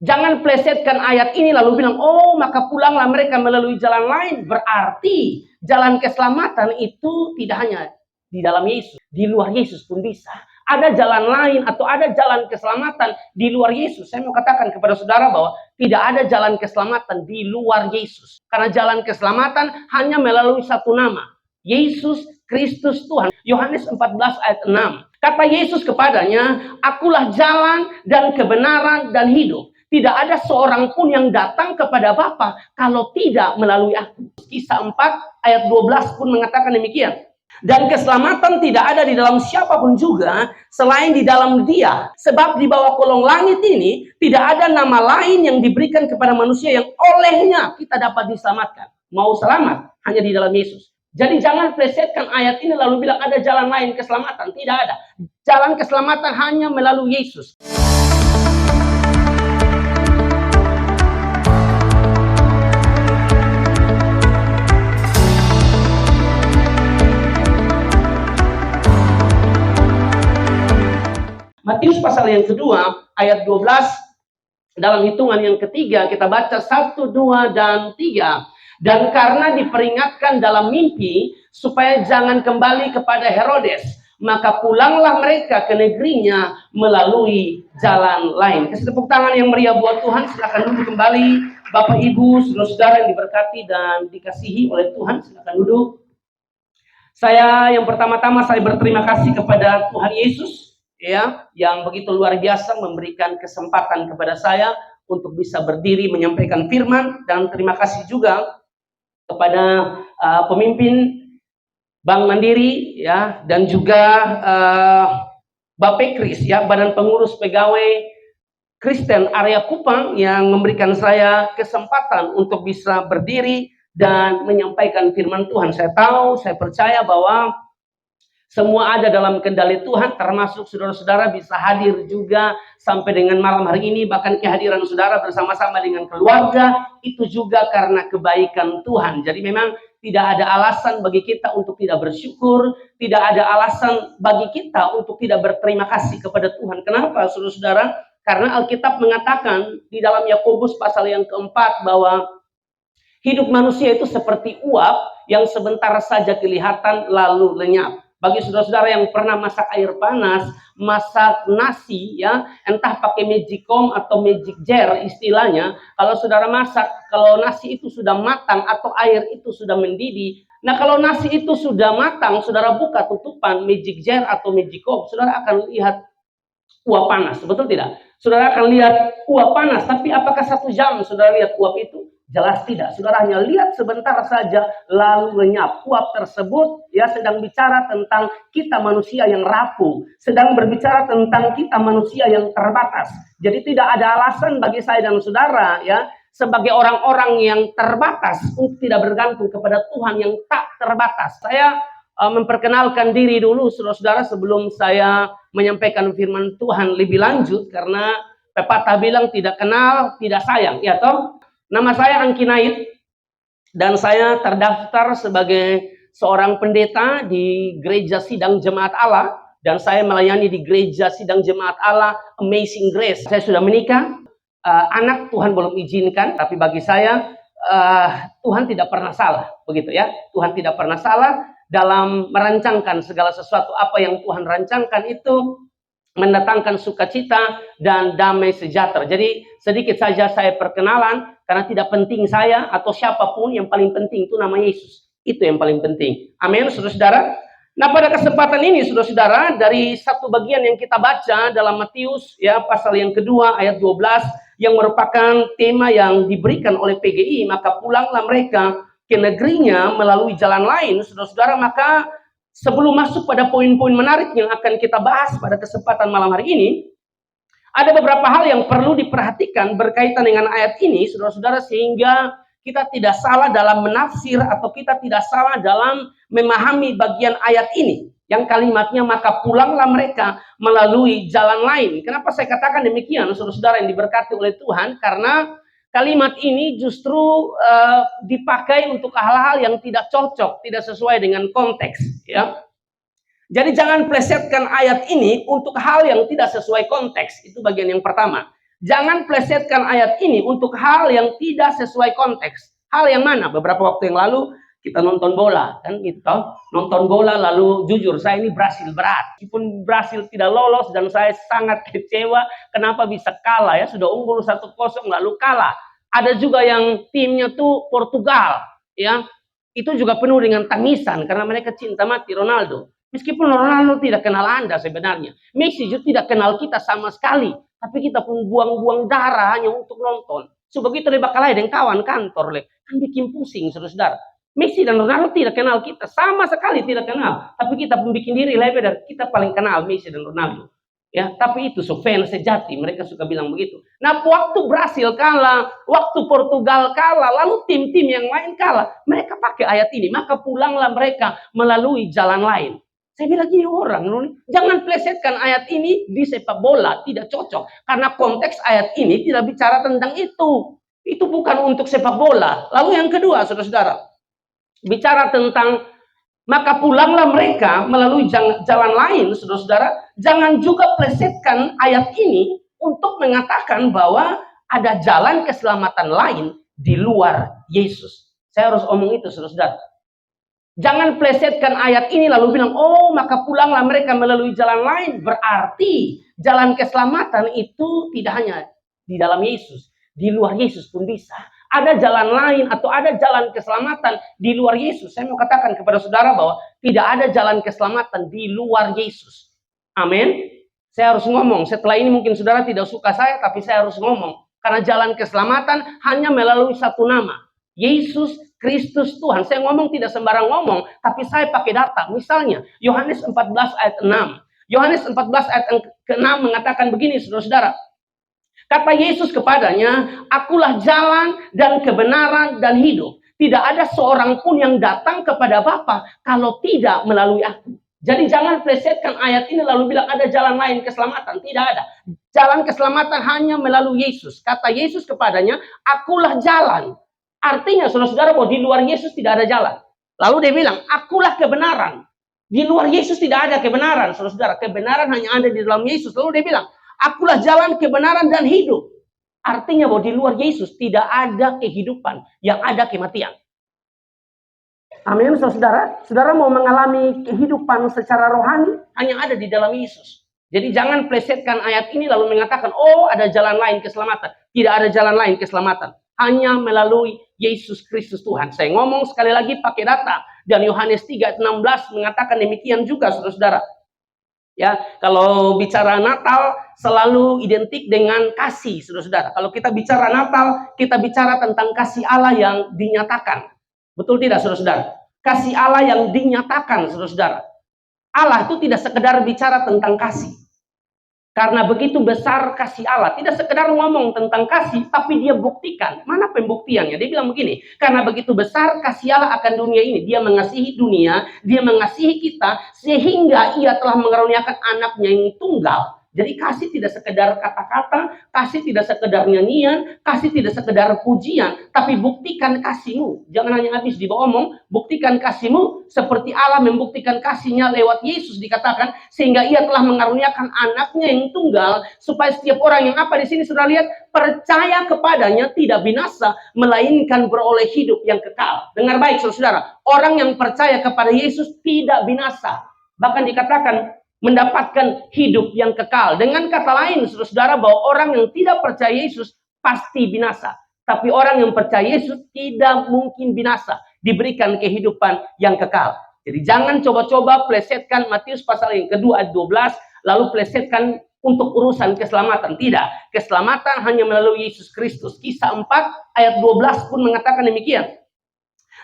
Jangan plesetkan ayat ini lalu bilang, oh maka pulanglah mereka melalui jalan lain. Berarti jalan keselamatan itu tidak hanya di dalam Yesus, di luar Yesus pun bisa. Ada jalan lain atau ada jalan keselamatan di luar Yesus. Saya mau katakan kepada saudara bahwa tidak ada jalan keselamatan di luar Yesus. Karena jalan keselamatan hanya melalui satu nama. Yesus Kristus Tuhan. Yohanes 14 ayat 6. Kata Yesus kepadanya, akulah jalan dan kebenaran dan hidup. Tidak ada seorang pun yang datang kepada Bapa kalau tidak melalui aku. Kisah 4 ayat 12 pun mengatakan demikian. Dan keselamatan tidak ada di dalam siapapun juga selain di dalam Dia. Sebab di bawah kolong langit ini tidak ada nama lain yang diberikan kepada manusia yang olehnya kita dapat diselamatkan. Mau selamat hanya di dalam Yesus. Jadi jangan plesetkan ayat ini lalu bilang ada jalan lain keselamatan. Tidak ada. Jalan keselamatan hanya melalui Yesus. Matius pasal yang kedua, ayat 12, dalam hitungan yang ketiga, kita baca 1, 2, dan 3. Dan karena diperingatkan dalam mimpi, supaya jangan kembali kepada Herodes, maka pulanglah mereka ke negerinya melalui jalan lain. Kasih tepuk tangan yang meriah buat Tuhan. Silakan duduk kembali, Bapak Ibu, saudara-saudara yang diberkati dan dikasihi oleh Tuhan. Silakan duduk. Yang pertama-tama saya berterima kasih kepada Tuhan Yesus, ya, yang begitu luar biasa memberikan kesempatan kepada saya untuk bisa berdiri menyampaikan firman, dan terima kasih juga kepada pemimpin Bank Mandiri, ya, dan juga Bapekris, ya, Badan Pengurus Pegawai Kristen area Kupang, yang memberikan saya kesempatan untuk bisa berdiri dan menyampaikan firman Tuhan. Saya tahu, saya percaya bahwa semua ada dalam kendali Tuhan, termasuk saudara-saudara bisa hadir juga sampai dengan malam hari ini. Bahkan kehadiran saudara bersama-sama dengan keluarga, itu juga karena kebaikan Tuhan. Jadi memang tidak ada alasan bagi kita untuk tidak bersyukur, tidak ada alasan bagi kita untuk tidak berterima kasih kepada Tuhan. Kenapa, saudara-saudara? Karena Alkitab mengatakan di dalam Yakobus pasal yang keempat bahwa hidup manusia itu seperti uap yang sebentar saja kelihatan lalu lenyap. Bagi saudara-saudara yang pernah masak air panas, masak nasi, ya, entah pakai magicom atau magic jar istilahnya, kalau saudara masak, kalau nasi itu sudah matang atau air itu sudah mendidih, nah kalau nasi itu sudah matang, saudara buka tutupan magic jar atau magicom, saudara akan lihat uap panas, betul tidak? Saudara akan lihat uap panas, tapi apakah 1 jam saudara lihat uap itu? Jelas tidak. Saudara hanya lihat sebentar saja lalu lenyap. Uap tersebut, ya, sedang bicara tentang kita manusia yang rapuh, sedang berbicara tentang kita manusia yang terbatas. Jadi tidak ada alasan bagi saya dan saudara, ya, sebagai orang-orang yang terbatas untuk tidak bergantung kepada Tuhan yang tak terbatas. Saya memperkenalkan diri dulu, saudara-saudara, sebelum saya menyampaikan firman Tuhan lebih lanjut, karena pepatah bilang tidak kenal tidak sayang, ya toh. Nama saya Angki Naid, dan saya terdaftar sebagai seorang pendeta di Gereja Sidang Jemaat Allah, dan saya melayani di Gereja Sidang Jemaat Allah Amazing Grace. Saya sudah menikah, anak Tuhan belum izinkan, tapi bagi saya Tuhan tidak pernah salah, begitu ya. Tuhan tidak pernah salah dalam merancangkan segala sesuatu. Apa yang Tuhan rancangkan itu mendatangkan sukacita dan damai sejahtera. Jadi sedikit saja saya perkenalan, karena tidak penting saya atau siapapun, yang paling penting itu nama Yesus. Itu yang paling penting. Amin, saudara-saudara. Nah, pada kesempatan ini, saudara-saudara, dari satu bagian yang kita baca dalam Matius, ya, pasal yang kedua ayat 12, yang merupakan tema yang diberikan oleh PGI, maka pulanglah mereka ke negerinya melalui jalan lain, saudara-saudara. Maka sebelum masuk pada poin-poin menarik yang akan kita bahas pada kesempatan malam hari ini, ada beberapa hal yang perlu diperhatikan berkaitan dengan ayat ini, saudara-saudara, sehingga kita tidak salah dalam menafsir atau kita tidak salah dalam memahami bagian ayat ini. Yang kalimatnya, maka pulanglah mereka melalui jalan lain. Kenapa saya katakan demikian, saudara-saudara yang diberkati oleh Tuhan? Karena kalimat ini justru dipakai untuk hal-hal yang tidak cocok, tidak sesuai dengan konteks, ya. Jadi jangan plesetkan ayat ini untuk hal yang tidak sesuai konteks. Itu bagian yang pertama. Jangan plesetkan ayat ini untuk hal yang tidak sesuai konteks. Hal yang mana? Beberapa waktu yang lalu kita nonton bola, kan gitu. Nonton bola lalu jujur, saya ini Brasil berat. Meskipun Brasil tidak lolos dan saya sangat kecewa kenapa bisa kalah ya. Sudah unggul 1-0 lalu kalah. Ada juga yang timnya tuh Portugal, ya. Itu juga penuh dengan tangisan karena mereka cinta mati Ronaldo. Meskipun Ronaldo tidak kenal Anda sebenarnya. Messi juga tidak kenal kita sama sekali. Tapi kita pun buang-buang darah hanya untuk nonton. So begitu dia bakal dengan kawan kantor, kan bikin pusing, saudara. Messi dan Ronaldo tidak kenal kita, sama sekali tidak kenal. Tapi kita pun bikin diri lebih dari kita paling kenal Messi dan Ronaldo. Ya, tapi itu so fans sejati, mereka suka bilang begitu. Nah, waktu Brasil kalah, waktu Portugal kalah, lalu tim-tim yang lain kalah, mereka pakai ayat ini, maka pulanglah mereka melalui jalan lain. Saya bilang gini orang, jangan plesetkan ayat ini di sepak bola, tidak cocok. Karena konteks ayat ini tidak bicara tentang itu. Itu bukan untuk sepak bola. Lalu yang kedua, saudara-saudara, bicara tentang maka pulanglah mereka melalui jalan lain, saudara-saudara. Jangan juga plesetkan ayat ini untuk mengatakan bahwa ada jalan keselamatan lain di luar Yesus. Saya harus omong itu, saudara-saudara. Jangan plesetkan ayat ini lalu bilang, oh maka pulanglah mereka melalui jalan lain. Berarti jalan keselamatan itu tidak hanya di dalam Yesus. Di luar Yesus pun bisa. Ada jalan lain atau ada jalan keselamatan di luar Yesus. Saya mau katakan kepada saudara bahwa tidak ada jalan keselamatan di luar Yesus. Amin. Saya harus ngomong. Setelah ini mungkin saudara tidak suka saya, tapi saya harus ngomong. Karena jalan keselamatan hanya melalui satu nama. Yesus Kristus Tuhan. Saya ngomong tidak sembarang ngomong, tapi saya pakai data. Misalnya, Yohanes 14 ayat 6. Yohanes 14 ayat ke-6 mengatakan begini, saudara-saudara. Kata Yesus kepadanya, akulah jalan dan kebenaran dan hidup. Tidak ada seorang pun yang datang kepada Bapa kalau tidak melalui aku. Jadi jangan plesetkan ayat ini lalu bilang ada jalan lain keselamatan. Tidak ada. Jalan keselamatan hanya melalui Yesus. Kata Yesus kepadanya, akulah jalan. Artinya saudara-saudara bahwa di luar Yesus tidak ada jalan. Lalu dia bilang, akulah kebenaran. Di luar Yesus tidak ada kebenaran, saudara-saudara. Kebenaran hanya ada di dalam Yesus. Lalu dia bilang, akulah jalan kebenaran dan hidup. Artinya bahwa di luar Yesus tidak ada kehidupan, yang ada kematian. Amin, saudara. Saudara mau mengalami kehidupan secara rohani, hanya ada di dalam Yesus. Jadi jangan plesetkan ayat ini lalu mengatakan, oh ada jalan lain keselamatan. Tidak ada jalan lain keselamatan. Hanya melalui Yesus Kristus Tuhan. Saya ngomong sekali lagi pakai data. Dan Yohanes 3:16 mengatakan demikian juga, saudara-saudara. Ya, kalau bicara Natal selalu identik dengan kasih, saudara-saudara. Kalau kita bicara Natal, kita bicara tentang kasih Allah yang dinyatakan. Betul tidak, saudara-saudara? Kasih Allah yang dinyatakan, saudara-saudara. Allah itu tidak sekedar bicara tentang kasih. Karena begitu besar kasih Allah. Tidak sekedar ngomong tentang kasih, tapi dia buktikan. Mana pembuktiannya? Dia bilang begini, karena begitu besar kasih Allah akan dunia ini. Dia mengasihi dunia, dia mengasihi kita, sehingga ia telah mengaruniakan anaknya yang tunggal. Jadi kasih tidak sekedar kata-kata, kasih tidak sekedar nyanyian, kasih tidak sekedar pujian, tapi buktikan kasihmu. Jangan hanya habis diomong, buktikan kasihmu seperti Allah membuktikan kasihnya lewat Yesus dikatakan, sehingga ia telah mengaruniakan anaknya yang tunggal, supaya setiap orang yang apa di sini sudah lihat, percaya kepadanya tidak binasa, melainkan beroleh hidup yang kekal. Dengar baik saudara, orang yang percaya kepada Yesus tidak binasa. Bahkan dikatakan, mendapatkan hidup yang kekal. Dengan kata lain, saudara, bahwa orang yang tidak percaya Yesus pasti binasa. Tapi orang yang percaya Yesus tidak mungkin binasa. Diberikan kehidupan yang kekal. Jadi jangan coba-coba plesetkan Matius pasal yang kedua ayat 12, lalu plesetkan untuk urusan keselamatan. Tidak. Keselamatan hanya melalui Yesus Kristus. Kisah 4 ayat 12 pun mengatakan demikian.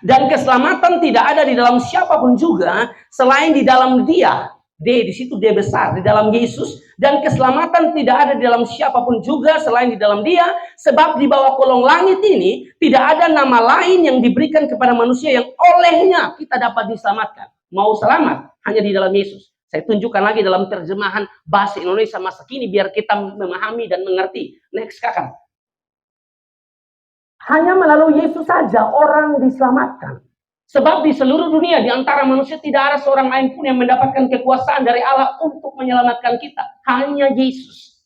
Dan keselamatan tidak ada di dalam siapapun juga selain di dalam Dia. Di situ dia besar, di dalam Yesus. Dan keselamatan tidak ada di dalam siapapun juga selain di dalam Dia. Sebab di bawah kolong langit ini tidak ada nama lain yang diberikan kepada manusia yang olehnya kita dapat diselamatkan. Mau selamat hanya di dalam Yesus. Saya tunjukkan lagi dalam terjemahan bahasa Indonesia masa kini biar kita memahami dan mengerti. Next kakak. Hanya melalui Yesus saja orang diselamatkan. Sebab di seluruh dunia, di antara manusia tidak ada seorang lain pun yang mendapatkan kekuasaan dari Allah untuk menyelamatkan kita. Hanya Yesus.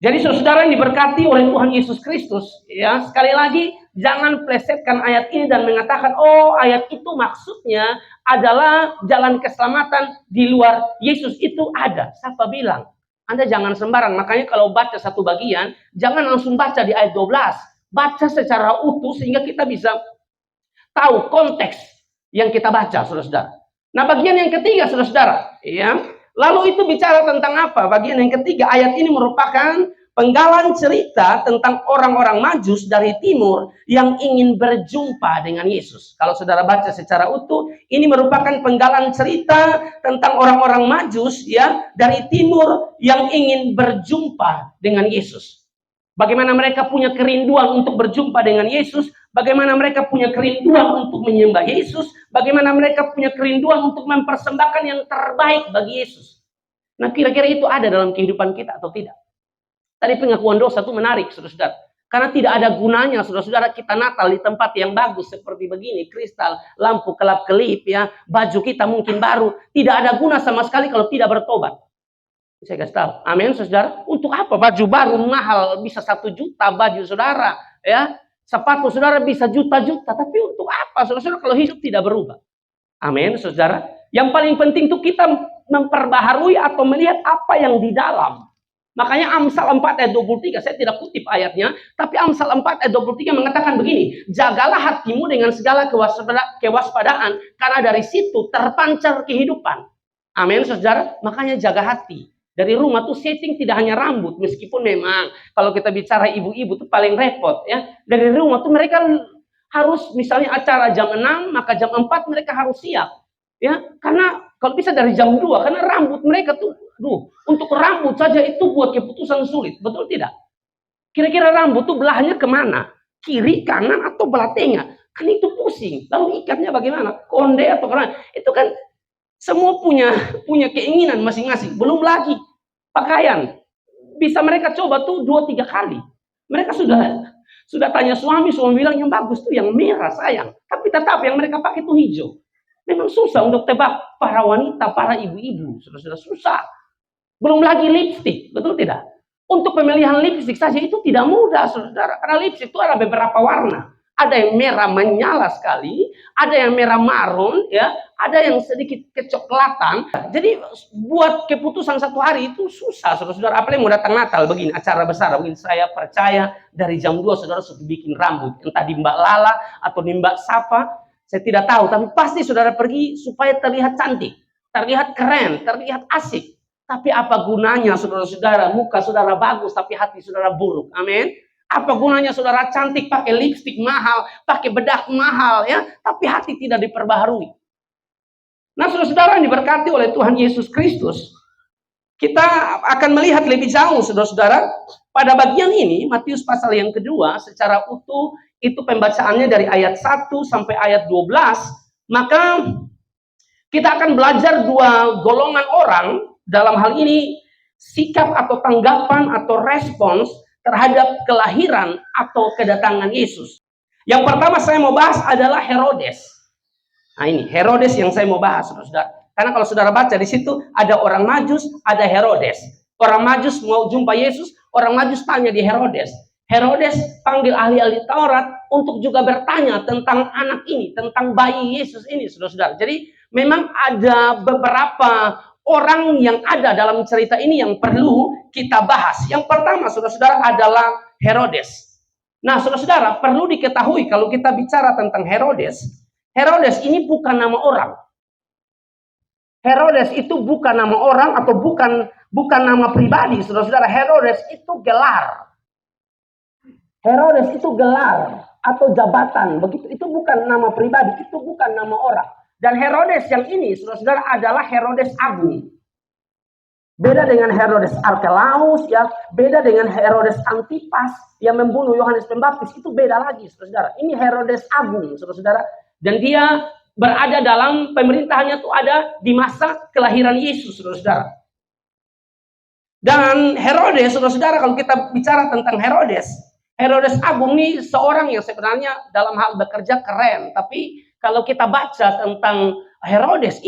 Jadi saudara yang diberkati oleh Tuhan Yesus Kristus, ya, sekali lagi jangan plesetkan ayat ini dan mengatakan, oh ayat itu maksudnya adalah jalan keselamatan di luar Yesus. Itu ada. Siapa bilang? Anda jangan sembarang. Makanya kalau baca satu bagian, jangan langsung baca di ayat 12. Baca secara utuh sehingga kita bisa tahu konteks yang kita baca, saudara-saudara. Nah, bagian yang ketiga, saudara-saudara, ya. Lalu itu bicara tentang apa? Bagian yang ketiga, ayat ini merupakan penggalan cerita tentang orang-orang Majus dari timur yang ingin berjumpa dengan Yesus. Kalau saudara baca secara utuh, ini merupakan penggalan cerita tentang orang-orang Majus ya dari timur yang ingin berjumpa dengan Yesus. Bagaimana mereka punya kerinduan untuk berjumpa dengan Yesus, bagaimana mereka punya kerinduan untuk menyembah Yesus, bagaimana mereka punya kerinduan untuk mempersembahkan yang terbaik bagi Yesus. Nah, kira-kira itu ada dalam kehidupan kita atau tidak? Tadi pengakuan dosa itu menarik, saudara-saudara. Karena tidak ada gunanya, saudara-saudara, kita Natal di tempat yang bagus seperti begini, kristal, lampu kelap-kelip, ya, baju kita mungkin baru. Tidak ada guna sama sekali kalau tidak bertobat. Saya kasih tahu, amin, saudara. Untuk apa baju baru mahal bisa 1 juta baju saudara, ya? Sepatu saudara bisa juta-juta, tapi untuk apa, saudara? Kalau hidup tidak berubah, amin, saudara. Yang paling penting itu kita memperbaharui atau melihat apa yang di dalam. Makanya Amsal 4 ayat 23, saya tidak kutip ayatnya, tapi Amsal 4 ayat 23 mengatakan begini, jagalah hatimu dengan segala kewaspadaan, karena dari situ terpancar kehidupan. Amin, saudara. Makanya jaga hati. Dari rumah tuh setting tidak hanya rambut, meskipun memang kalau kita bicara ibu-ibu tuh paling repot ya. Dari rumah tuh mereka harus misalnya acara jam 6, maka jam 4 mereka harus siap. Ya, karena kalau bisa dari jam 2, karena rambut mereka tuh untuk rambut saja itu buat keputusan sulit, betul tidak? Kira-kira rambut tuh belahnya kemana? Kiri, kanan, atau belah tengah? Kan itu pusing. Lalu ikatnya bagaimana? Konde atau kemana? Itu kan semua punya keinginan masing-masing. Belum lagi pakaian. Bisa mereka coba tuh 2-3 kali. Mereka sudah tanya suami bilang yang bagus tuh yang merah sayang. Tapi tetap yang mereka pakai tuh hijau. Memang susah untuk tebak para wanita, para ibu-ibu. Sudah susah. Belum lagi lipstik, betul tidak? Untuk pemilihan lipstik saja itu tidak mudah, saudara. Karena lipstik itu ada beberapa warna. Ada yang merah menyala sekali, ada yang merah marun, ya, ada yang sedikit kecoklatan. Jadi buat keputusan 1 hari itu susah, saudara. Apalagi mau datang Natal begini, acara besar begini. Saya percaya dari jam 2 saudara sudah bikin rambut, entah di Mbak Lala atau di Mbak Sapa, saya tidak tahu. Tapi pasti saudara pergi supaya terlihat cantik, terlihat keren, terlihat asik. Tapi apa gunanya saudara-saudara, muka saudara bagus tapi hati saudara buruk. Amin. Apa gunanya saudara cantik pakai lipstik mahal, pakai bedak mahal ya, tapi hati tidak diperbaharui. Nah, saudara-saudara yang diberkati oleh Tuhan Yesus Kristus, kita akan melihat lebih jauh saudara-saudara pada bagian ini, Matius pasal yang kedua secara utuh itu pembacaannya dari ayat 1 sampai ayat 12, maka kita akan belajar 2 golongan orang dalam hal ini sikap atau tanggapan atau respons terhadap kelahiran atau kedatangan Yesus. Yang pertama saya mau bahas adalah Herodes. Nah ini Herodes yang saya mau bahas, saudara. Karena kalau saudara baca di situ ada orang Majus, ada Herodes. Orang Majus mau jumpa Yesus, orang Majus tanya di Herodes. Herodes panggil ahli-ahli Taurat untuk juga bertanya tentang anak ini, tentang bayi Yesus ini, saudara-saudara. Jadi memang ada beberapa orang yang ada dalam cerita ini yang perlu kita bahas. Yang pertama, saudara-saudara, adalah Herodes. Nah, saudara-saudara, perlu diketahui kalau kita bicara tentang Herodes, Herodes ini bukan nama orang. Herodes itu bukan nama orang atau bukan nama pribadi, saudara-saudara. Herodes itu gelar. Herodes itu gelar atau jabatan, begitu. Itu bukan nama pribadi, itu bukan nama orang. Dan Herodes yang ini, saudara-saudara, adalah Herodes Agung. Beda dengan Herodes Archelaus, ya, beda dengan Herodes Antipas yang membunuh Yohanes Pembaptis, itu beda lagi, saudara-saudara. Ini Herodes Agung, saudara-saudara, dan dia berada dalam pemerintahannya itu ada di masa kelahiran Yesus, saudara-saudara. Dan Herodes, saudara-saudara, kalau kita bicara tentang Herodes Agung ini seorang yang sebenarnya dalam hal bekerja keren, tapi Kalau kita baca tentang Herodes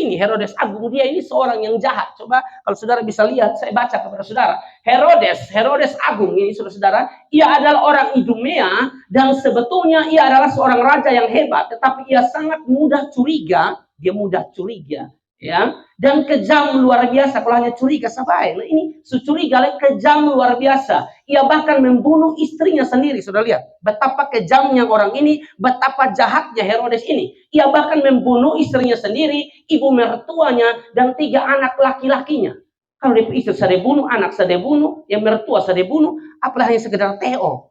Agung, dia ini seorang yang jahat. Coba kalau saudara bisa lihat, saya baca kepada saudara. Herodes Agung ini saudara, ia adalah orang Idumea dan sebetulnya ia adalah seorang raja yang hebat, tetapi ia sangat mudah curiga, ya, dan kejam luar biasa. Kalau hanya curiga sampai, nah ini curiga kejam luar biasa. Ia bahkan membunuh istrinya sendiri. Sudah lihat betapa kejamnya orang ini, betapa jahatnya Herodes ini. Ia bahkan membunuh istrinya sendiri, ibu mertuanya, dan 3 anak laki-lakinya. Kalau dia istri saya bunuh, anak saya bunuh, yang mertua saya bunuh, apalagi hanya sekedar TO.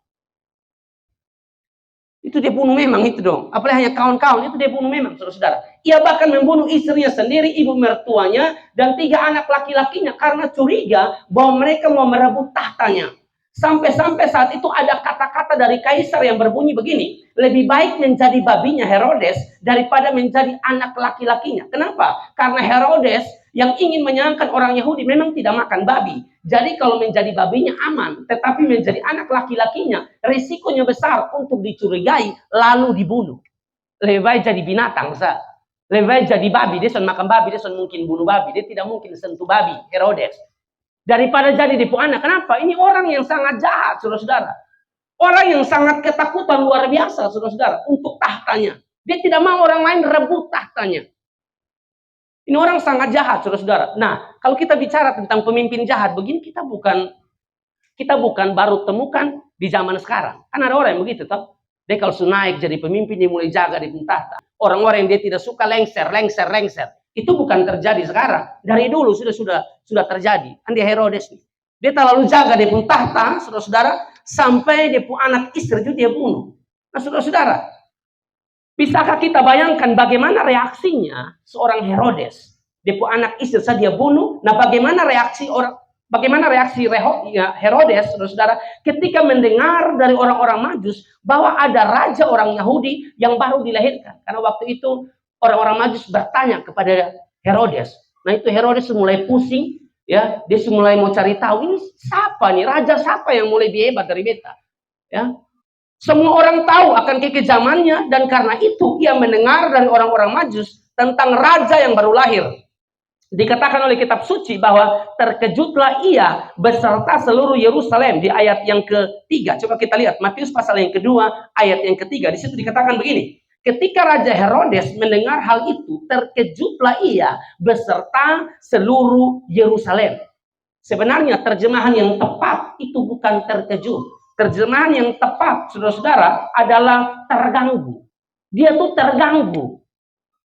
Itu dia bunuh memang itu dong. Apalagi hanya kawan-kawan, itu dia bunuh memang, saudara-saudara. Ia bahkan membunuh istrinya sendiri, ibu mertuanya, dan 3 anak laki-lakinya karena curiga bahwa mereka mau merebut tahtanya. Sampai-sampai saat itu ada kata-kata dari kaisar yang berbunyi begini, lebih baik menjadi babinya Herodes daripada menjadi anak laki-lakinya. Kenapa? Karena Herodes yang ingin menyenangkan orang Yahudi memang tidak makan babi. Jadi kalau menjadi babinya aman, tetapi menjadi anak laki-lakinya risikonya besar untuk dicurigai lalu dibunuh. Lebih baik jadi binatang, sah. Lebih baik jadi babi, dia sudah makan babi, dia sudah mungkin bunuh babi, dia tidak mungkin sentuh babi, Herodes. Daripada jadi depo anak. Kenapa? Ini orang yang sangat jahat, saudara-saudara. Orang yang sangat ketakutan luar biasa, saudara-saudara, untuk tahtanya. Dia tidak mau orang lain rebut tahtanya. Ini orang sangat jahat, saudara-saudara. Nah, kalau kita bicara tentang pemimpin jahat, begini kita bukan baru temukan di zaman sekarang. Kan ada orang yang begitu, toh. Dia kalau sudah naik jadi pemimpin, dia mulai jaga di tahta. Orang-orang yang dia tidak suka lengser. Itu bukan terjadi sekarang. Dari dulu sudah terjadi. Andi Herodes nih. Dia terlalu jaga dia pun tahta, saudara-saudara, sampai dia pun anak istri itu dia bunuh. Nah, saudara-saudara, bisakah kita bayangkan bagaimana reaksinya seorang Herodes? Dia pun anak istri saja dia bunuh. Nah, bagaimana reaksi Herodes, saudara-saudara, ketika mendengar dari orang-orang Majus bahwa ada raja orang Yahudi yang baru dilahirkan. Karena waktu itu orang-orang Majus bertanya kepada Herodes. Nah, itu Herodes mulai pusing, ya. Dia mulai mau cari tahu ini siapa nih, raja siapa yang mulai hebat dari beta, ya. Semua orang tahu akan kekejamannya dan karena itu ia mendengar dari orang-orang Majus tentang raja yang baru lahir. Dikatakan oleh kitab suci bahwa terkejutlah ia beserta seluruh Yerusalem di ayat yang ketiga. Coba kita lihat Matius pasal yang kedua ayat yang ketiga. Di situ dikatakan begini. Ketika Raja Herodes mendengar hal itu, terkejutlah ia beserta seluruh Yerusalem. Sebenarnya terjemahan yang tepat itu bukan terkejut. Terjemahan yang tepat, saudara-saudara, adalah terganggu. Dia tuh terganggu.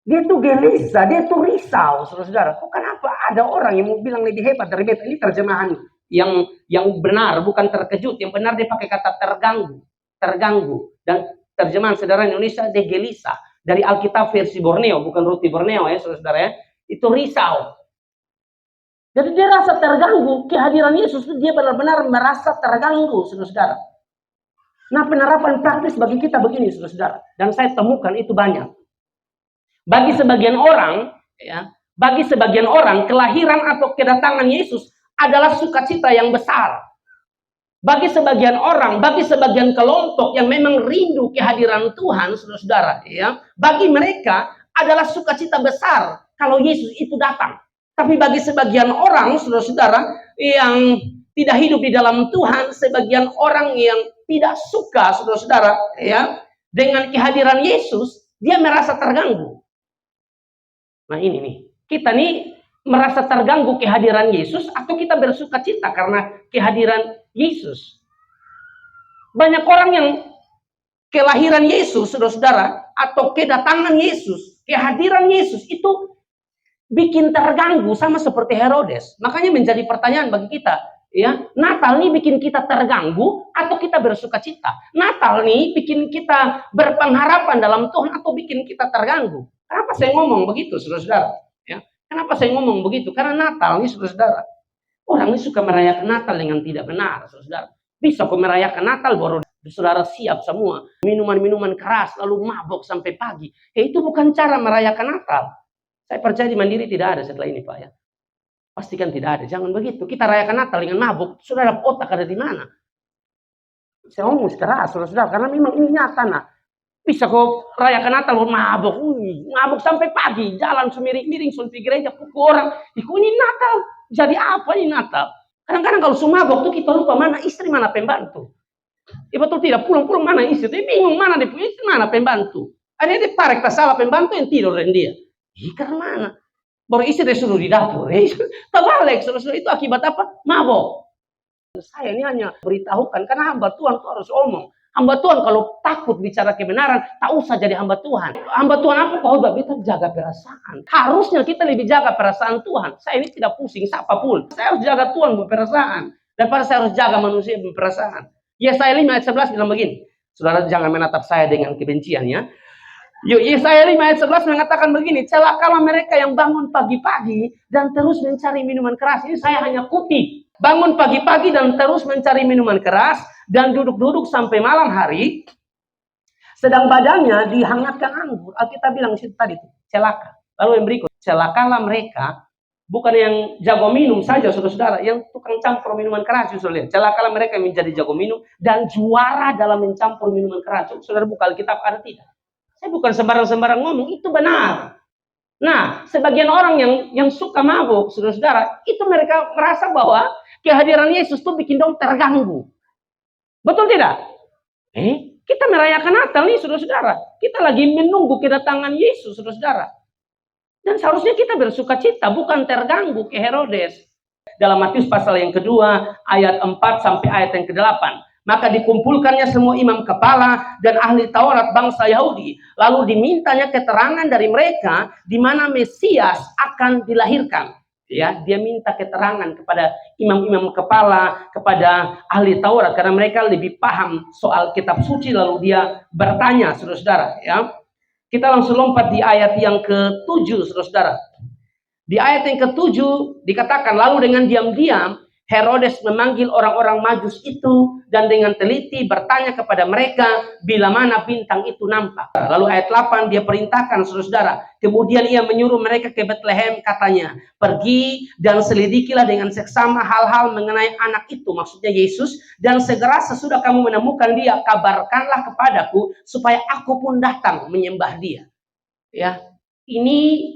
Dia tuh gelisah, dia tuh risau, saudara-saudara. Kok kenapa ada orang yang mau bilang lebih hebat dari beta? Ini terjemahan yang benar, bukan terkejut. Yang benar dia pakai kata terganggu. Dan terjemahan saudara Indonesia dia gelisah. Dari Alkitab versi Borneo, bukan roti Borneo ya, saudara-saudara ya. Itu risau. Jadi dia rasa terganggu, kehadiran Yesus dia benar-benar merasa terganggu, saudara-saudara. Nah, penerapan praktis bagi kita begini, saudara-saudara. Dan saya temukan itu banyak. Bagi sebagian orang, kelahiran atau kedatangan Yesus adalah sukacita yang besar. Bagi sebagian orang, bagi sebagian kelompok yang memang rindu kehadiran Tuhan, saudara-saudara, ya, bagi mereka adalah sukacita besar kalau Yesus itu datang. Tapi bagi sebagian orang, saudara-saudara, yang tidak hidup di dalam Tuhan, sebagian orang yang tidak suka, saudara-saudara, ya, dengan kehadiran Yesus, dia merasa terganggu. Nah ini nih, kita nih merasa terganggu kehadiran Yesus atau kita bersuka cita karena kehadiran Yesus. Banyak orang yang kelahiran Yesus, saudara-saudara, atau kedatangan Yesus, kehadiran Yesus itu bikin terganggu sama seperti Herodes. Makanya menjadi pertanyaan bagi kita, ya, Natal nih bikin kita terganggu atau kita bersuka cita? Natal nih bikin kita berpengharapan dalam Tuhan atau bikin kita terganggu? Kenapa saya ngomong begitu, saudara-saudara? Ya, kenapa saya ngomong begitu? Karena Natal nih, saudara-saudara, orang ini suka merayakan Natal dengan tidak benar, saudara-saudara. Bisa kok merayakan Natal baru saudara siap semua, minuman-minuman keras, lalu mabok sampai pagi. Itu bukan cara merayakan Natal. Saya percaya di Mandiri tidak ada setelah ini, Pak, ya. Pastikan tidak ada. Jangan begitu. Kita rayakan Natal dengan mabuk. Saudara, otak ada di mana? Saya ngomong keras, saudara-saudara, karena memang ini nyata, nah. Bisa kau rayakan Natal mabok, mabok sampai pagi, jalan semiring-miring, sampai gereja pukul orang. Iku ini Natal, jadi apa ini Natal? Kadang-kadang kalau mabok tuh kita lupa mana istri, mana pembantu. Betul tidak, pulang-pulang mana istri, dia bingung mana dia punya istri, mana pembantu. Ada dia parek tak salah pembantu yang tidur dengan dia. Karena mana? Baru istri dia suruh di dapur. Terbalik, saudara itu akibat apa? Mabok. Saya ini hanya beritahukan, karena hamba Tuhan itu harus omong. Hamba Tuhan kalau takut bicara kebenaran, tak usah jadi hamba Tuhan. Hamba Tuhan apa? Kalau kita jaga perasaan. Harusnya kita lebih jaga perasaan Tuhan. Saya ini tidak pusing siapapun. Saya harus jaga Tuhan berperasaan. Daripada saya harus jaga manusia berperasaan. Yesaya 5 ayat 11 bilang begini. Saudara jangan menatap saya dengan kebencian ya. Yesaya 5 ayat 11 mengatakan begini. Celakalah mereka yang bangun pagi-pagi dan terus mencari minuman keras. Ini saya hanya kutip. Bangun pagi-pagi dan terus mencari minuman keras dan duduk-duduk sampai malam hari, sedang badannya dihangatkan anggur. Alkitab bilang situ tadi tuh, celaka. Lalu yang berikut, celakalah mereka, bukan yang jago minum saja, saudara-saudara, yang tukang campur minuman keras, saudara. Celakalah mereka yang menjadi jago minum dan juara dalam mencampur minuman keras. Saudara buka Alkitab ada tidak? Saya bukan sembarang-sembarang ngomong, itu benar. Nah, sebagian orang yang suka mabuk, saudara-saudara, itu mereka merasa bahwa kehadiran Yesus tuh bikin dong terganggu. Betul tidak? Kita merayakan Natal nih, saudara-saudara. Kita lagi menunggu kedatangan Yesus, saudara-saudara. Dan seharusnya kita bersuka cita, bukan terganggu ke Herodes. Dalam Matius pasal yang kedua, ayat 4 sampai ayat yang ke-8. Maka dikumpulkannya semua imam kepala dan ahli Taurat bangsa Yahudi. Lalu dimintanya keterangan dari mereka di mana Mesias akan dilahirkan. Ya, dia minta keterangan kepada imam-imam kepala, kepada ahli Taurat karena mereka lebih paham soal kitab suci. Lalu dia bertanya, saudara-saudara, ya. Kita langsung lompat di ayat yang ke-7, saudara-saudara. Di ayat yang ke-7 dikatakan, lalu dengan diam-diam Herodes memanggil orang-orang Majus itu dan dengan teliti bertanya kepada mereka bila mana bintang itu nampak. Lalu ayat 8 dia perintahkan, saudara-saudara. Kemudian ia menyuruh mereka ke Bethlehem, katanya, pergi dan selidikilah dengan seksama hal-hal mengenai anak itu, maksudnya Yesus, dan segera sesudah kamu menemukan dia, kabarkanlah kepadaku supaya aku pun datang menyembah dia. Ya, ini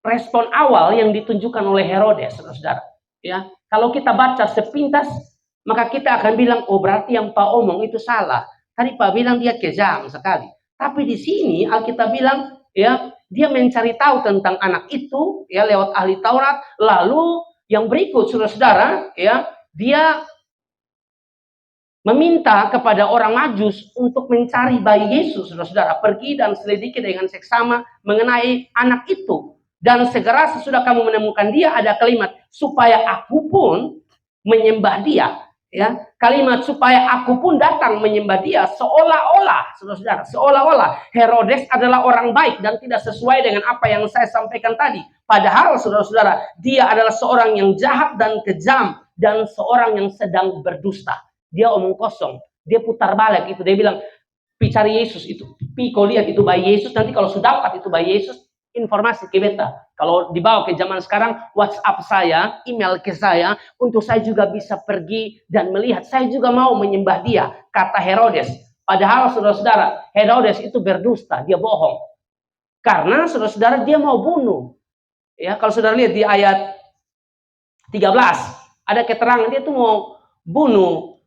respon awal yang ditunjukkan oleh Herodes, saudara-saudara. Ya, kalau kita baca sepintas, maka kita akan bilang, oh berarti yang Pak omong itu salah. Tadi Pak bilang dia kejam sekali. Tapi di sini Alkitab bilang, ya, dia mencari tahu tentang anak itu, ya, lewat ahli Taurat. Lalu yang berikut, saudara-saudara, ya, dia meminta kepada orang Majus untuk mencari bayi Yesus, saudara-saudara. Pergi dan selidiki dengan seksama mengenai anak itu. Dan segera sesudah kamu menemukan dia, ada kalimat supaya aku pun menyembah dia. Ya, kalimat supaya aku pun datang menyembah dia, seolah-olah, saudara-saudara, seolah-olah Herodes adalah orang baik dan tidak sesuai dengan apa yang saya sampaikan tadi. Padahal, saudara-saudara, dia adalah seorang yang jahat dan kejam dan seorang yang sedang berdusta. Dia omong kosong, dia putar balik itu, dia bilang, pi cari Yesus itu, pi kau lihat itu bayi Yesus, nanti kalau sudah dapat itu bayi Yesus, informasi ke beta. Kalau dibawa ke zaman sekarang, WhatsApp saya, email ke saya, untuk saya juga bisa pergi dan melihat. Saya juga mau menyembah dia, kata Herodes. Padahal saudara-saudara, Herodes itu berdusta, dia bohong. Karena saudara-saudara dia mau bunuh. Ya, kalau saudara lihat di ayat 13, ada keterangan dia tuh mau bunuh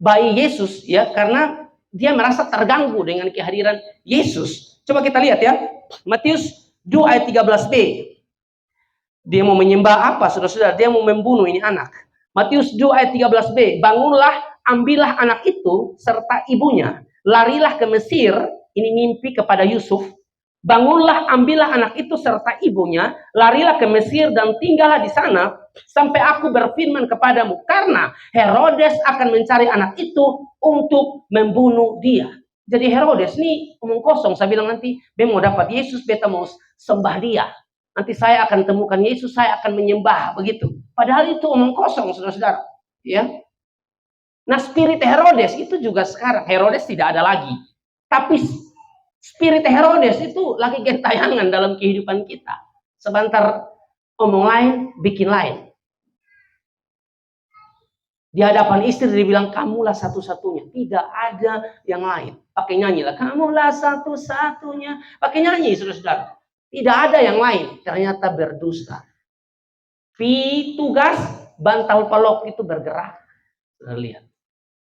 bayi Yesus, ya, karena dia merasa terganggu dengan kehadiran Yesus. Coba kita lihat ya. Matius 2 ayat 13b. Dia mau menyembah apa, saudara-saudara? Dia mau membunuh ini anak. Matius 2 ayat 13b. Bangunlah, ambillah anak itu serta ibunya. Larilah ke Mesir. Ini mimpi kepada Yusuf. Bangunlah, ambillah anak itu serta ibunya. Larilah ke Mesir dan tinggallah di sana. Sampai aku berfirman kepadamu. Karena Herodes akan mencari anak itu untuk membunuh dia. Jadi Herodes ini omong kosong. Saya bilang nanti, beta mau dapat Yesus, beta mau sembah dia. Nanti saya akan temukan Yesus, saya akan menyembah, begitu. Padahal itu omong kosong, saudara-saudara. Ya. Nah, spirit Herodes itu juga sekarang. Herodes tidak ada lagi. Tapi spirit Herodes itu lagi gentayangan dalam kehidupan kita. Sebentar omong lain, bikin lain. Di hadapan istri dia bilang, kamulah satu-satunya. Tidak ada yang lain. Pakai nyanyi lah. Kamulah satu-satunya. Pakai nyanyi, saudara-saudara. Tidak ada yang lain. Ternyata berdusta. Tugas bantal pelok itu bergerak. Saudara lihat.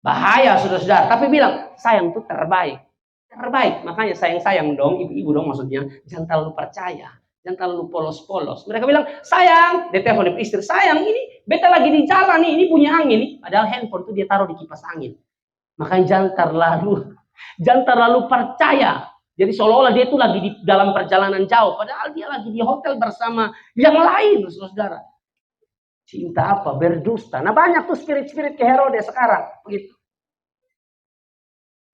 Bahaya, saudara-saudara. Tapi bilang, sayang itu terbaik. Terbaik. Makanya sayang-sayang dong. Ibu-ibu dong maksudnya. Jangan terlalu percaya. Jangan terlalu polos-polos. Mereka bilang, sayang. Dia telepon istri. Sayang, ini beta lagi di jalan nih. Ini punya angin nih. Padahal handphone itu dia taruh di kipas angin. Makanya jangan terlalu percaya. Jadi seolah-olah dia itu lagi di dalam perjalanan jauh. Padahal dia lagi di hotel bersama yang lain, saudara. Cinta apa? Berdusta. Nah banyak tuh spirit-spirit ke Herodes sekarang. Begitu.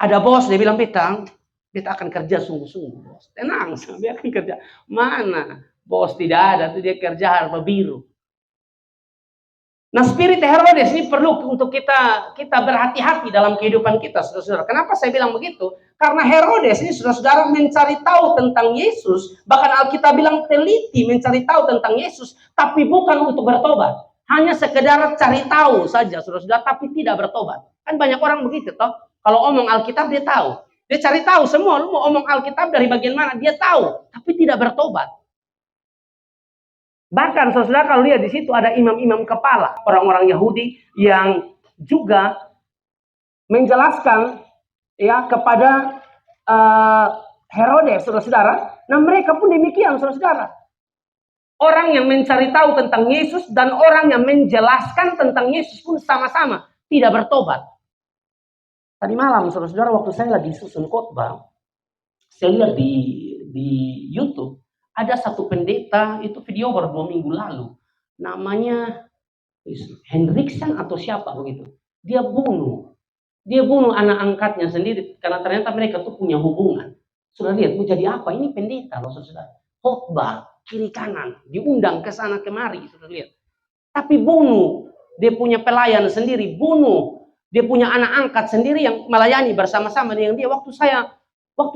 Ada bos, dia bilang, beta akan kerja sungguh-sungguh, bos. Tenang, dia akan kerja. Mana? Bos tidak ada, tuh dia kerja harga biru. Nah, spirit Herodes ini perlu untuk kita berhati-hati dalam kehidupan kita, saudara-saudara. Kenapa saya bilang begitu? Karena Herodes ini, saudara-saudara, mencari tahu tentang Yesus. Bahkan Alkitab bilang teliti mencari tahu tentang Yesus, tapi bukan untuk bertobat. Hanya sekedar cari tahu saja, saudara-saudara, tapi tidak bertobat. Kan banyak orang begitu, toh. Kalau omong Alkitab dia tahu. Dia cari tahu semua. Lu mau omong Alkitab dari bagian mana? Dia tahu, tapi tidak bertobat. Bahkan saudara kalau lihat di situ ada imam-imam kepala, orang-orang Yahudi yang juga menjelaskan ya kepada Herodes, saudara-saudara. Nah mereka pun demikian, saudara-saudara. Orang yang mencari tahu tentang Yesus dan orang yang menjelaskan tentang Yesus pun sama-sama tidak bertobat. Tadi malam, saudara-saudara, waktu saya lagi susun khotbah, saya lihat di YouTube, ada satu pendeta, itu video baru 2 minggu lalu, namanya Hendriksen atau siapa begitu. Dia bunuh anak angkatnya sendiri, karena ternyata mereka tuh punya hubungan. Sudah lihat, mau jadi apa? Ini pendeta loh, saudara. Khotbah, kiri kanan, diundang ke sana kemari, sudah lihat. Tapi bunuh, dia punya pelayan sendiri, bunuh. Dia punya anak angkat sendiri yang melayani bersama-sama dengan dia. Waktu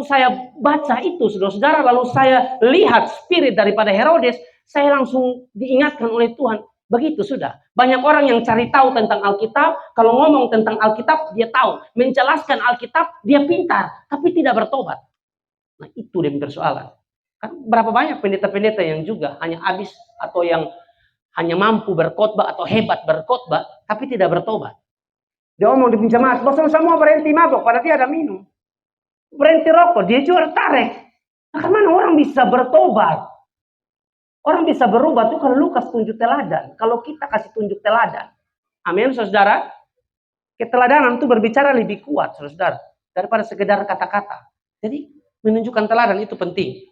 saya baca itu, saudara-saudara, lalu saya lihat spirit daripada Herodes, saya langsung diingatkan oleh Tuhan. Begitu sudah. Banyak orang yang cari tahu tentang Alkitab, kalau ngomong tentang Alkitab, dia tahu. Menjelaskan Alkitab, dia pintar, tapi tidak bertobat. Nah itu dia persoalan. Kan berapa banyak pendeta-pendeta yang juga hanya habis, atau yang hanya mampu berkhotbah, atau hebat berkhotbah, tapi tidak bertobat. Dia ngomong di penjemaat, bosan semua berhenti mabok, pada dia ada minum. Berhenti rokok, dia jual tarik. Nah, kemana orang bisa bertobat? Orang bisa berubah tuh kalau Lukas tunjuk teladan. Kalau kita kasih tunjuk teladan. Amin, saudara. Keteladanan itu berbicara lebih kuat, saudara, daripada sekedar kata-kata. Jadi menunjukkan teladan itu penting.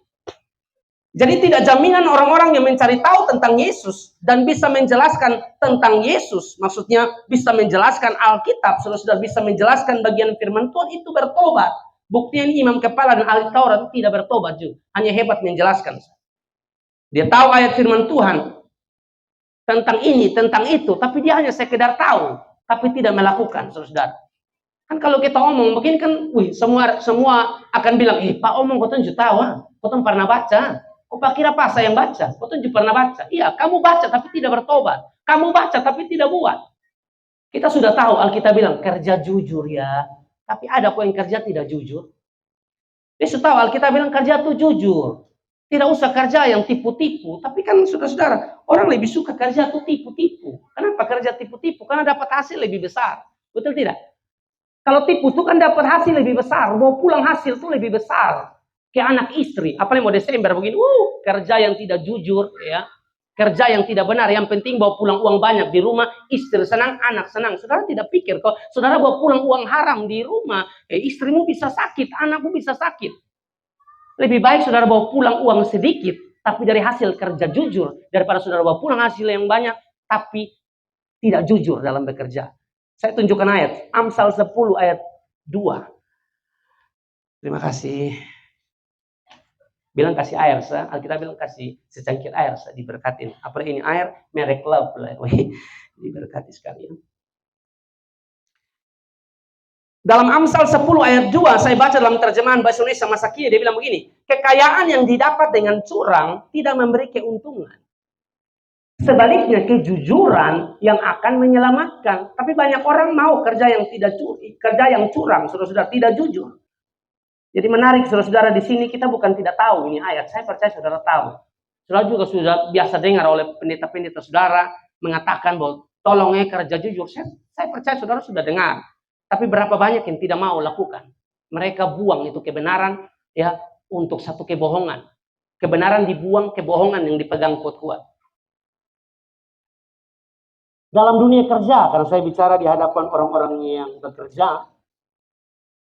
Jadi tidak jaminan orang-orang yang mencari tahu tentang Yesus dan bisa menjelaskan tentang Yesus, maksudnya bisa menjelaskan Alkitab, sudah bisa menjelaskan bagian firman Tuhan itu bertobat. Buktinya ini imam kepala dan ahli Taurat tidak bertobat juga, hanya hebat menjelaskan. Dia tahu ayat firman Tuhan tentang ini, tentang itu, tapi dia hanya sekedar tahu, tapi tidak melakukan, saudara. Kan kalau kita omong begini kan, semua akan bilang, Pak omong kau tunjuk tahu, kau pernah baca. Kau kira apa saya yang baca? Kau tunjuk pernah baca. Iya, kamu baca tapi tidak bertobat. Kamu baca tapi tidak buat. Kita sudah tahu Alkitab bilang kerja jujur ya. Tapi ada kok yang kerja tidak jujur. Dia sudah tahu Alkitab bilang kerja itu jujur. Tidak usah kerja yang tipu-tipu. Tapi kan saudara-saudara, orang lebih suka kerja itu tipu-tipu. Kenapa kerja tipu-tipu? Karena dapat hasil lebih besar. Betul tidak? Kalau tipu itu kan dapat hasil lebih besar. Bawa pulang hasil itu lebih besar. Kayak anak istri, apalagi mau Desember begini, kerja yang tidak jujur, ya, kerja yang tidak benar. Yang penting bawa pulang uang banyak di rumah, istri senang, anak senang. Saudara tidak pikir kok, saudara bawa pulang uang haram di rumah, istrimu bisa sakit, anakmu bisa sakit. Lebih baik saudara bawa pulang uang sedikit, tapi dari hasil kerja jujur, daripada saudara bawa pulang hasil yang banyak, tapi tidak jujur dalam bekerja. Saya tunjukkan ayat, Amsal 10 ayat 2. Terima kasih. Bilang kasih air, Alkitab bilang kasih secangkir air, diberkatin. Apalagi ini air, merek Love, diberkati sekalian. Dalam Amsal 10 ayat 2, saya baca dalam terjemahan bahasa Indonesia masa kini, dia bilang begini, kekayaan yang didapat dengan curang tidak memberi keuntungan. Sebaliknya kejujuran yang akan menyelamatkan. Tapi banyak orang mau kerja yang tidak curi, kerja yang curang, saudara-saudara, tidak jujur. Jadi menarik saudara-saudara, di sini kita bukan tidak tahu ini ayat. Saya percaya saudara tahu. Saudara juga sudah biasa dengar oleh pendeta-pendeta saudara mengatakan bahwa tolong kerja jujur. Saya percaya saudara sudah dengar. Tapi berapa banyak yang tidak mau lakukan? Mereka buang itu kebenaran ya untuk satu kebohongan. Kebenaran dibuang, kebohongan yang dipegang kuat-kuat. Dalam dunia kerja, karena saya bicara di hadapan orang-orang yang bekerja,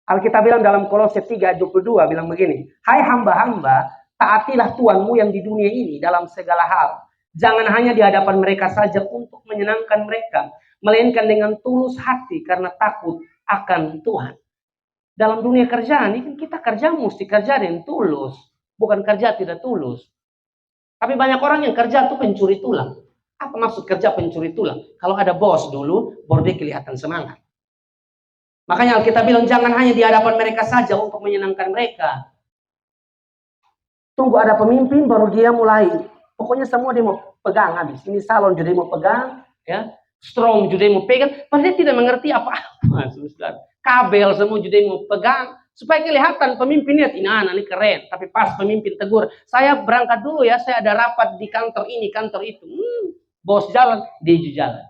Alkitab bilang dalam Kolose 3:22 bilang begini, hai hamba-hamba, taatilah Tuhanmu yang di dunia ini dalam segala hal. Jangan hanya di hadapan mereka saja untuk menyenangkan mereka, melainkan dengan tulus hati karena takut akan Tuhan. Dalam dunia kerjaan ini kita kerja mesti kerja dengan tulus, bukan kerja tidak tulus. Tapi banyak orang yang kerja itu pencuri tulang. Apa maksud kerja pencuri tulang? Kalau ada bos dulu, baru dia kelihatan semangat. Makanya kita bilang jangan hanya di hadapan mereka saja untuk menyenangkan mereka. Tunggu ada pemimpin baru dia mulai. Pokoknya semua dia mau pegang habis. Ini salon juga mau pegang, ya. Strong juga mau pegang. Padahal dia tidak mengerti apa-apa. Kabel semua juga mau pegang. Supaya kelihatan pemimpin lihat, ini anak ini keren. Tapi pas pemimpin tegur, saya berangkat dulu ya, saya ada rapat di kantor ini, kantor itu. Bos jalan, dia juga jalan.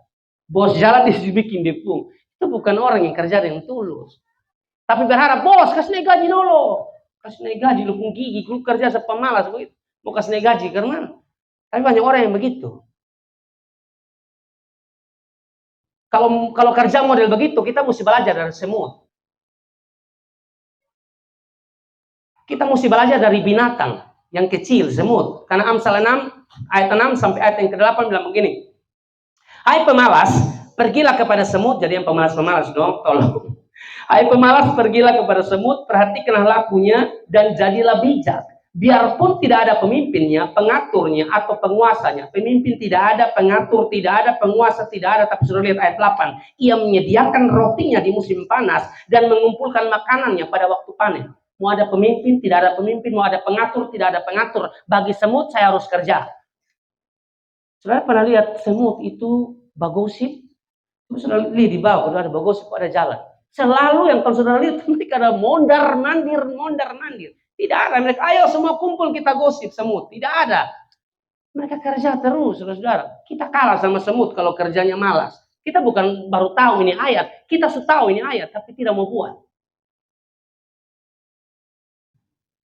Bos jalan, dia juga bikin depung. Itu bukan orang yang kerja dengan tulus. Tapi berharap, bos kasih naik gaji dulu. Kasih naik gaji, lu pun gigi, lu kerja sepemalas. Mau kasih naik gaji, karena tapi banyak orang yang begitu. Kalau kerja model begitu, kita mesti belajar dari semua. Kita mesti belajar dari binatang yang kecil, semut. Karena Amsal 6, ayat 6 sampai ayat yang ke-8 bilang begini. Hai pemalas, pergilah kepada semut. Jadi yang pemalas-pemalas dong, tolong. Hai pemalas, pergilah kepada semut, perhatikanlah lakunya, dan jadilah bijak. Biarpun tidak ada pemimpinnya, pengaturnya, atau penguasanya. Pemimpin tidak ada, pengatur tidak ada, penguasa tidak ada. Tapi sudah lihat ayat 8. Ia menyediakan rotinya di musim panas, dan mengumpulkan makanannya pada waktu panen. Mau ada pemimpin, tidak ada pemimpin. Mau ada pengatur, tidak ada pengatur. Bagi semut, saya harus kerja. Saudara pernah lihat semut itu bagosip? Saudara lihat di bawah, kalau ada bagosip, ada jalan. Selalu yang kalau saudara lihat, mereka ada mondar-mandir. Tidak ada. Mereka, ayo semua kumpul kita gosip semut. Tidak ada. Mereka kerja terus, saudara. Kita kalah sama semut kalau kerjanya malas. Kita bukan baru tahu ini ayat. Kita sudah tahu ini ayat, tapi tidak mau buat.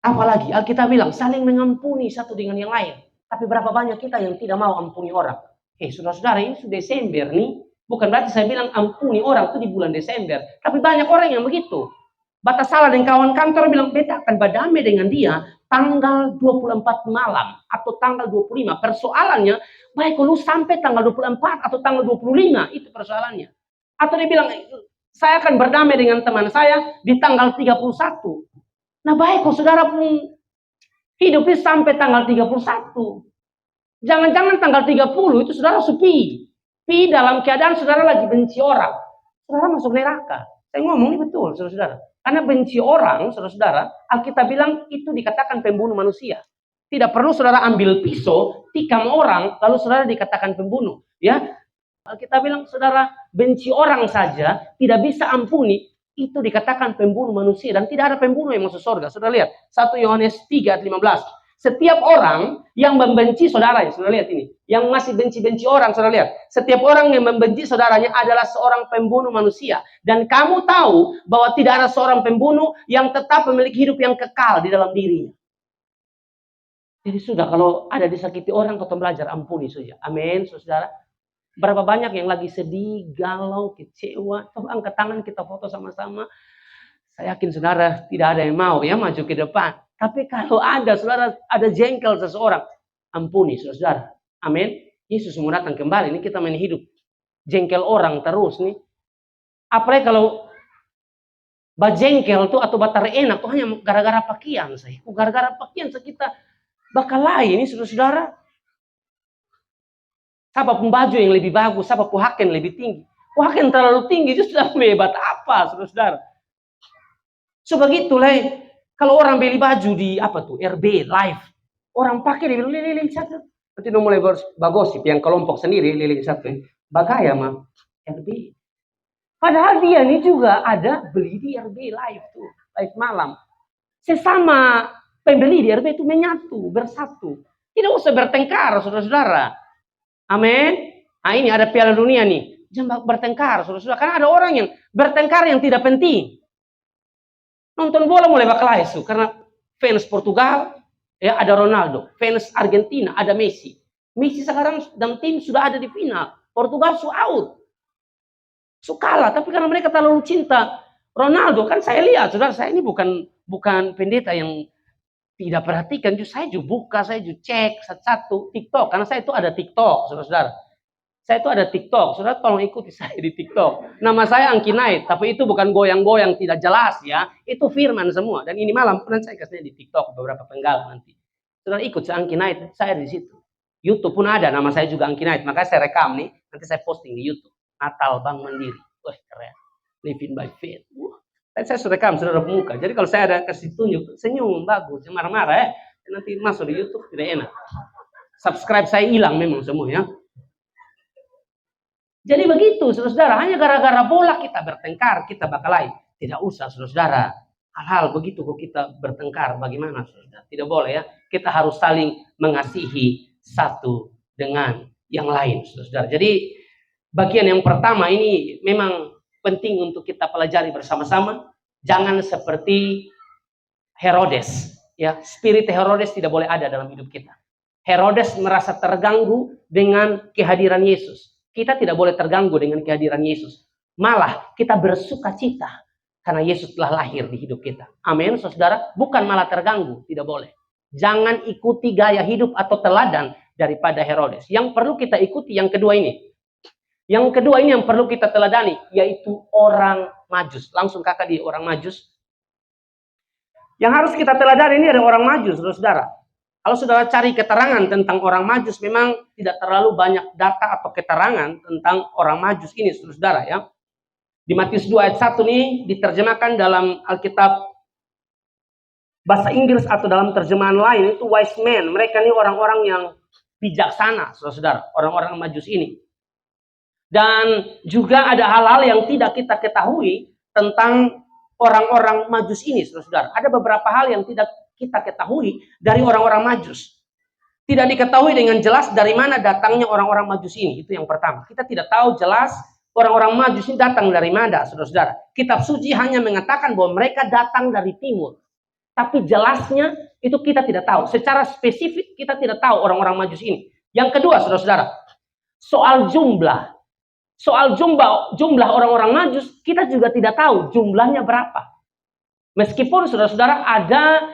Apalagi Alkitab bilang saling mengampuni satu dengan yang lain. Tapi berapa banyak kita yang tidak mau ampuni orang? Saudara-saudara, ini sudah Desember nih. Bukan berarti saya bilang ampuni orang itu di bulan Desember. Tapi banyak orang yang begitu. Batas salah dengan kawan kantor bilang, beta akan berdamai dengan dia tanggal 24 malam. Atau tanggal 25. Persoalannya, baik lu sampai tanggal 24 atau tanggal 25. Itu persoalannya. Atau dia bilang, saya akan berdamai dengan teman saya di tanggal 31. Nah baik, kalau saudara pun hidupnya sampai tanggal 31. Jangan-jangan tanggal 30 itu saudara sepi. Pi dalam keadaan saudara lagi benci orang. Saudara masuk neraka. Saya ngomong ini betul, saudara-saudara. Karena benci orang, saudara-saudara, Alkitab bilang itu dikatakan pembunuh manusia. Tidak perlu saudara ambil pisau, tikam orang, lalu saudara dikatakan pembunuh. Ya, Alkitab bilang saudara benci orang saja, tidak bisa ampuni. Itu dikatakan pembunuh manusia. Dan tidak ada pembunuh yang masuk surga. Saudara lihat. 1 Yohanes 3 ayat 15. Setiap orang yang membenci saudara. Saudara lihat ini. Yang masih benci-benci orang. Saudara lihat. Setiap orang yang membenci saudaranya adalah seorang pembunuh manusia. Dan kamu tahu bahwa tidak ada seorang pembunuh yang tetap memiliki hidup yang kekal di dalam dirinya. Jadi sudah kalau ada disakiti orang, kau belajar ampuni saja. Amin, saudara. Berapa banyak yang lagi sedih, galau, kecewa. Coba angkat tangan kita foto sama-sama. Saya yakin saudara tidak ada yang mau ya maju ke depan. Tapi kalau ada saudara ada jengkel seseorang, ampuni saudara. Amin. Yesus mau datang kembali. Ini kita main hidup jengkel orang terus nih. Apalagi kalau bajengkel tuh atau batar enak tuh hanya gara-gara pakaian saya. Gara-gara pakaian kita bakal lain ini saudara-saudara. Siapa pun baju yang lebih bagus, siapa pun haken lebih tinggi. Haken terlalu tinggi, itu sudah hebat apa, saudara-saudara? So begitulah, kalau orang beli baju di apa tuh, RB, Live. Orang pakai, dia bilang, lihat, Nanti udah mulai bagosip yang kelompok sendiri lilin satu. Bagaya mah RB. Padahal dia ini juga ada beli di RB live tuh, live malam. Sesama pembeli di RB itu menyatu, bersatu. Tidak usah bertengkar, saudara-saudara. Amin. Nah ini ada Piala Dunia nih. Jangan bertengkar, saudara-saudara. Karena ada orang yang bertengkar yang tidak penting. Nonton bola mulai bakal isu karena fans Portugal ya ada Ronaldo, fans Argentina ada Messi. Messi sekarang dan tim sudah ada di final. Portugal su out. Su kalah, tapi karena mereka terlalu cinta Ronaldo, kan saya lihat, saudara, saya ini bukan pendeta yang tidak perhatikan, saya juga buka, saya juga cek satu-satu TikTok, karena saya itu ada TikTok, saudara-saudara. Saya itu ada TikTok, saudara tolong ikuti saya di TikTok. Nama saya Angki Night, tapi itu bukan goyang-goyang tidak jelas ya. Itu firman semua. Dan ini malam pernah saya kasih di TikTok beberapa penggal nanti. Saudara ikut saya Angki Night, saya di situ. YouTube pun ada, nama saya juga Angki Night. Makanya saya rekam nih, nanti saya posting di YouTube. Natal Bank Mandiri. Wah keren. Living by faith. Wah. Dan saya sudah rekam, sudah muka. Jadi kalau saya ada kasih tunjuk, senyum, bagus, marah-marah ya. Nanti masuk di YouTube, tidak enak. Subscribe saya hilang memang semua ya. Jadi begitu, saudara-saudara. Hanya gara-gara bola kita bertengkar, kita bakal lain. Tidak usah, saudara-saudara. Hal-hal begitu kok kita bertengkar, bagaimana, saudara? Tidak boleh ya. Kita harus saling mengasihi satu dengan yang lain, saudara-saudara. Jadi bagian yang pertama ini memang penting untuk kita pelajari bersama-sama. Jangan seperti Herodes. Ya, spirit Herodes tidak boleh ada dalam hidup kita. Herodes merasa terganggu dengan kehadiran Yesus. Kita tidak boleh terganggu dengan kehadiran Yesus. Malah kita bersuka cita karena Yesus telah lahir di hidup kita. Amin, saudara. Bukan malah terganggu, tidak boleh. Jangan ikuti gaya hidup atau teladan daripada Herodes. Yang perlu kita ikuti yang kedua ini. Yang kedua ini yang perlu kita teladani, yaitu orang Majus. Langsung kakak di orang Majus. Yang harus kita teladani ini ada orang Majus, saudara. Kalau saudara cari keterangan tentang orang Majus, memang tidak terlalu banyak data atau keterangan tentang orang Majus ini, saudara ya. Di Matius 2 ayat 1 ini diterjemahkan dalam Alkitab bahasa Inggris atau dalam terjemahan lain itu wise men. Mereka ini orang-orang yang bijaksana, saudara. Orang-orang Majus ini. Dan juga ada hal-hal yang tidak kita ketahui tentang orang-orang Majus ini, saudara. Ada beberapa hal yang tidak kita ketahui dari orang-orang Majus. Tidak diketahui dengan jelas dari mana datangnya orang-orang Majus ini. Itu yang pertama. Kita tidak tahu jelas orang-orang Majus ini datang dari mana, saudara-saudara. Kitab suci hanya mengatakan bahwa mereka datang dari timur. Tapi jelasnya itu kita tidak tahu. Secara spesifik kita tidak tahu orang-orang Majus ini. Yang kedua, saudara-saudara, soal jumlah. Soal jumlah orang-orang Majus, kita juga tidak tahu jumlahnya berapa. Meskipun saudara-saudara ada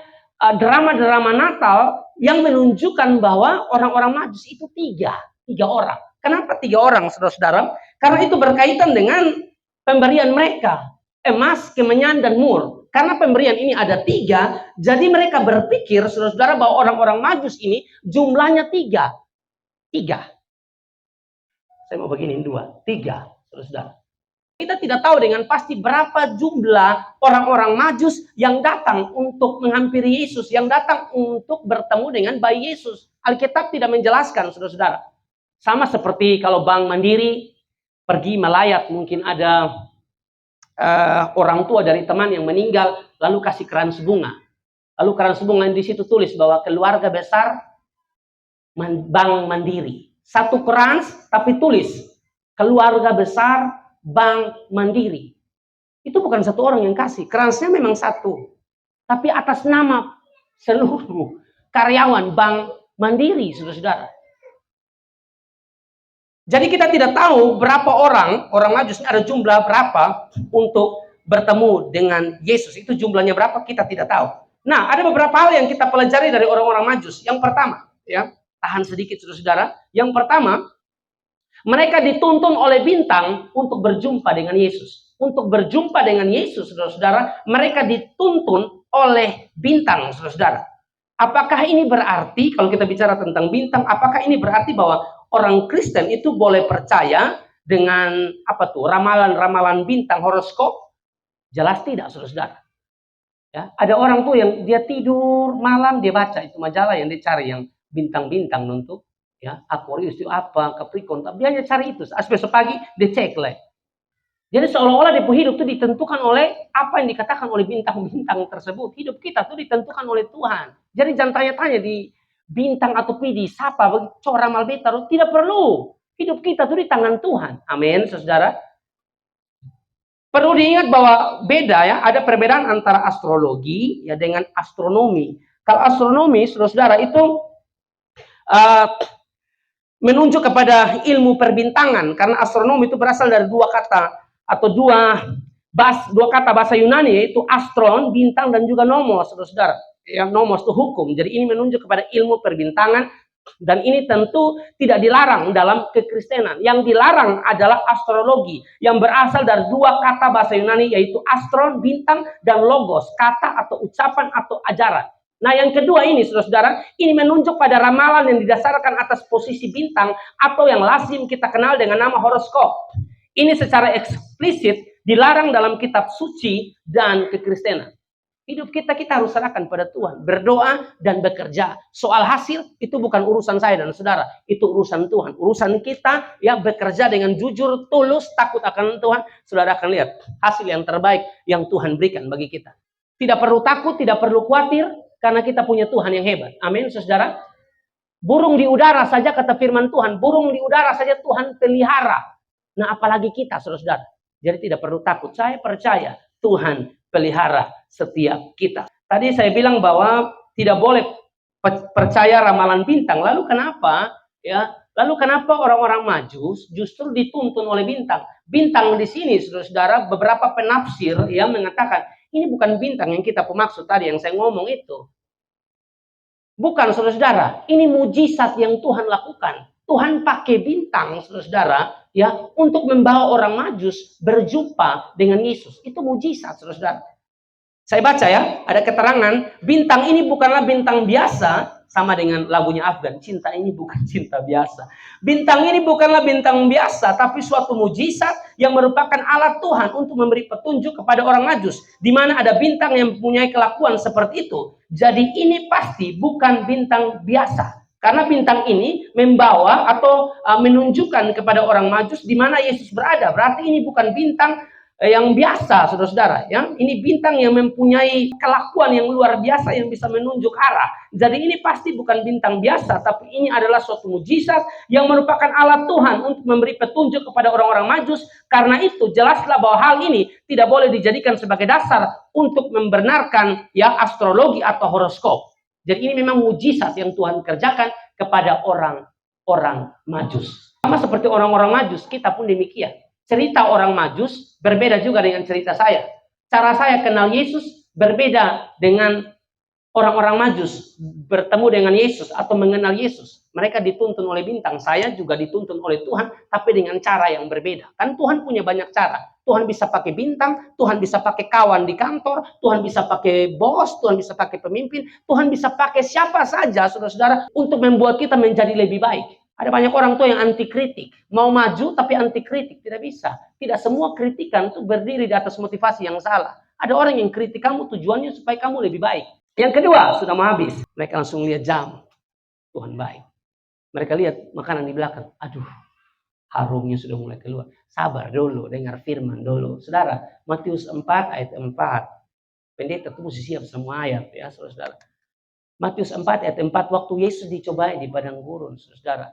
drama-drama Natal yang menunjukkan bahwa orang-orang Majus itu tiga orang. Kenapa 3 orang, saudara-saudara? Karena itu berkaitan dengan pemberian mereka, emas, kemenyan, dan mur. Karena pemberian ini ada 3, jadi mereka berpikir, saudara-saudara, bahwa orang-orang Majus ini jumlahnya 3. Saya mau begini 2, 3, saudara-saudara. Kita tidak tahu dengan pasti berapa jumlah orang-orang Majus yang datang untuk menghampiri Yesus, yang datang untuk bertemu dengan bayi Yesus. Alkitab tidak menjelaskan, saudara-saudara. Sama seperti kalau Bank Mandiri pergi melayat, mungkin ada orang tua dari teman yang meninggal, lalu kasih keran bunga. Lalu keran bunga di situ tulis bahwa keluarga besar Bank Mandiri. Satu keran tapi tulis keluarga besar Bank Mandiri. Itu bukan satu orang yang kasih. Keransnya memang satu. Tapi atas nama seluruh karyawan Bank Mandiri, saudara-saudara. Jadi kita tidak tahu berapa orang Majus, ada jumlah berapa untuk bertemu dengan Yesus. Itu jumlahnya berapa kita tidak tahu. Nah, ada beberapa hal yang kita pelajari dari orang-orang Majus. Yang pertama, ya, tahan sedikit saudara-saudara. Yang pertama, mereka dituntun oleh bintang untuk berjumpa dengan Yesus. Untuk berjumpa dengan Yesus, saudara-saudara, mereka dituntun oleh bintang, saudara-saudara. Apakah ini berarti, kalau kita bicara tentang bintang, apakah ini berarti bahwa orang Kristen itu boleh percaya dengan ramalan-ramalan bintang, horoskop? Jelas tidak, saudara-saudara. Ya, ada orang tuh yang dia tidur malam dia baca itu majalah yang dicari yang bintang-bintang untuk Ya, Aquarius itu apa, Capricorn, dia hanya cari itu. Besok pagi dia cek lah. Jadi seolah-olah di hidup itu ditentukan oleh apa yang dikatakan oleh bintang-bintang tersebut. Hidup kita itu ditentukan oleh Tuhan. Jadi jangan tanya-tanya di bintang atau di siapa, cora malbeta, tidak perlu. Hidup kita itu di tangan Tuhan. Amin, saudara. Perlu diingat bahwa beda ya, ada perbedaan antara astrologi ya dengan astronomi. Kalau astronomi, saudara, itu menunjuk kepada ilmu perbintangan, karena astronomi itu berasal dari dua kata atau dua kata bahasa Yunani, yaitu astron, bintang, dan juga nomos, saudara. Yang nomos itu hukum. Jadi ini menunjuk kepada ilmu perbintangan, dan ini tentu tidak dilarang dalam kekristenan. Yang dilarang adalah astrologi yang berasal dari dua kata bahasa Yunani, yaitu astron, bintang, dan logos, kata atau ucapan atau ajaran. Nah, yang kedua ini, saudara-saudara, ini menunjuk pada ramalan yang didasarkan atas posisi bintang atau yang lazim kita kenal dengan nama horoskop. Ini secara eksplisit dilarang dalam kitab suci dan kekristenan. Hidup kita harus serahkan pada Tuhan, berdoa dan bekerja. Soal hasil itu bukan urusan saya dan saudara, itu urusan Tuhan. Urusan kita ya bekerja dengan jujur, tulus, takut akan Tuhan. Saudara akan lihat hasil yang terbaik yang Tuhan berikan bagi kita. Tidak perlu takut, tidak perlu khawatir, karena kita punya Tuhan yang hebat. Amin, saudara. Burung di udara saja kata firman Tuhan, burung di udara saja Tuhan pelihara. Nah, apalagi kita, saudara. Jadi tidak perlu takut. Saya percaya Tuhan pelihara setiap kita. Tadi saya bilang bahwa tidak boleh percaya ramalan bintang. Lalu kenapa? Ya, lalu kenapa orang-orang Majus justru dituntun oleh bintang? Bintang di sini, saudara, beberapa penafsir yang mengatakan ini bukan bintang yang kita maksud tadi yang saya ngomong itu. Bukan, saudara. Ini mujizat yang Tuhan lakukan. Tuhan pakai bintang, saudara, ya, untuk membawa orang Majus berjumpa dengan Yesus. Itu mujizat, saudara. Saya baca ya, ada keterangan, bintang ini bukanlah bintang biasa, sama dengan lagunya Afgan, cinta ini bukan cinta biasa. Bintang ini bukanlah bintang biasa, tapi suatu mujizat yang merupakan alat Tuhan untuk memberi petunjuk kepada orang Majus, di mana ada bintang yang mempunyai kelakuan seperti itu. Jadi ini pasti bukan bintang biasa. Karena bintang ini membawa atau menunjukkan kepada orang Majus di mana Yesus berada. Berarti ini bukan bintang yang biasa, saudara-saudara. Ya, ini bintang yang mempunyai kelakuan yang luar biasa yang bisa menunjuk arah. Jadi ini pasti bukan bintang biasa, tapi ini adalah suatu mujizat yang merupakan alat Tuhan untuk memberi petunjuk kepada orang-orang Majus. Karena itu jelaslah bahwa hal ini tidak boleh dijadikan sebagai dasar untuk membenarkan ya astrologi atau horoskop. Jadi ini memang mujizat yang Tuhan kerjakan kepada orang-orang Majus. Sama seperti orang-orang Majus, kita pun demikian. Cerita orang Majus berbeda juga dengan cerita saya. Cara saya kenal Yesus berbeda dengan orang-orang Majus bertemu dengan Yesus atau mengenal Yesus. Mereka dituntun oleh bintang, saya juga dituntun oleh Tuhan, tapi dengan cara yang berbeda. Kan Tuhan punya banyak cara. Tuhan bisa pakai bintang, Tuhan bisa pakai kawan di kantor, Tuhan bisa pakai bos, Tuhan bisa pakai pemimpin, Tuhan bisa pakai siapa saja, saudara-saudara, untuk membuat kita menjadi lebih baik. Ada banyak orang tua yang anti kritik. Mau maju tapi anti kritik. Tidak bisa. Tidak semua kritikan itu berdiri di atas motivasi yang salah. Ada orang yang kritik kamu tujuannya supaya kamu lebih baik. Yang kedua, sudah mau habis. Mereka langsung lihat jam. Tuhan baik. Mereka lihat makanan di belakang. Aduh, harumnya sudah mulai keluar. Sabar dulu, dengar firman dulu. Saudara, Matius 4 ayat 4. Pendeta itu mesti siap semua ayat ya, saudara. Matius 4 ayat 4, waktu Yesus dicobai di padang gurun, saudara.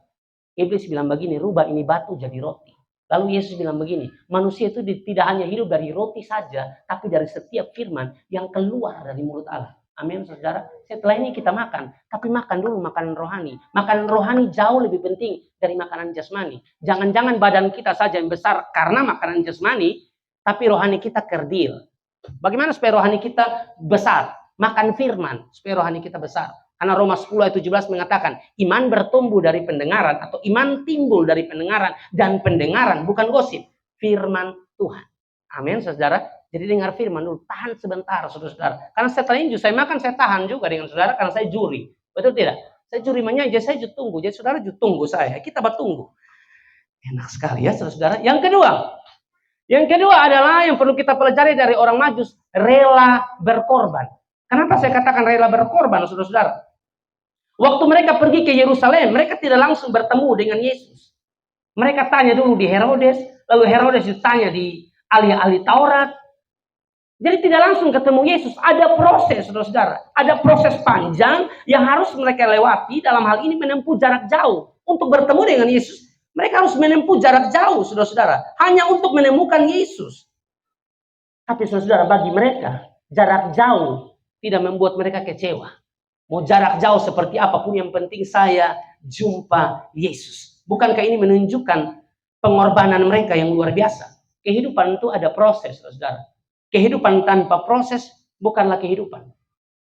Iblis bilang begini, rubah ini batu jadi roti. Lalu Yesus bilang begini, manusia itu tidak hanya hidup dari roti saja, tapi dari setiap firman yang keluar dari mulut Allah. Amin, saudara. Setelah ini kita makan, tapi makan dulu makanan rohani. Makanan rohani jauh lebih penting dari makanan jasmani. Jangan-jangan badan kita saja yang besar karena makanan jasmani, tapi rohani kita kerdil. Bagaimana supaya rohani kita besar? Makan firman supaya rohani kita besar. Karena Roma 10 ayat 17 mengatakan, iman bertumbuh dari pendengaran atau iman timbul dari pendengaran, dan pendengaran bukan gosip, firman Tuhan. Amin, saudara. Jadi dengar firman dulu, tahan sebentar, saudara. Karena setelah ini saya makan, saya tahan juga dengan saudara karena saya juri. Betul tidak? Saya juri menyaja, saya tunggu. Jadi saudara tunggu saya, kita bertunggu. Enak sekali ya, saudara. Yang kedua adalah yang perlu kita pelajari dari orang Majus, rela berkorban. Kenapa saya katakan rela berkorban, saudara-saudara? Waktu mereka pergi ke Yerusalem, mereka tidak langsung bertemu dengan Yesus. Mereka tanya dulu di Herodes, lalu Herodes ditanya di ahli-ahli Taurat. Jadi tidak langsung ketemu Yesus. Ada proses, saudara-saudara. Ada proses panjang yang harus mereka lewati, dalam hal ini menempuh jarak jauh. Untuk bertemu dengan Yesus, mereka harus menempuh jarak jauh, saudara-saudara. Hanya untuk menemukan Yesus. Tapi saudara-saudara, bagi mereka, jarak jauh tidak membuat mereka kecewa. Mau jarak jauh seperti apapun, yang penting saya jumpa Yesus. Bukankah ini menunjukkan pengorbanan mereka yang luar biasa? Kehidupan itu ada proses, saudara. Kehidupan tanpa proses bukanlah kehidupan.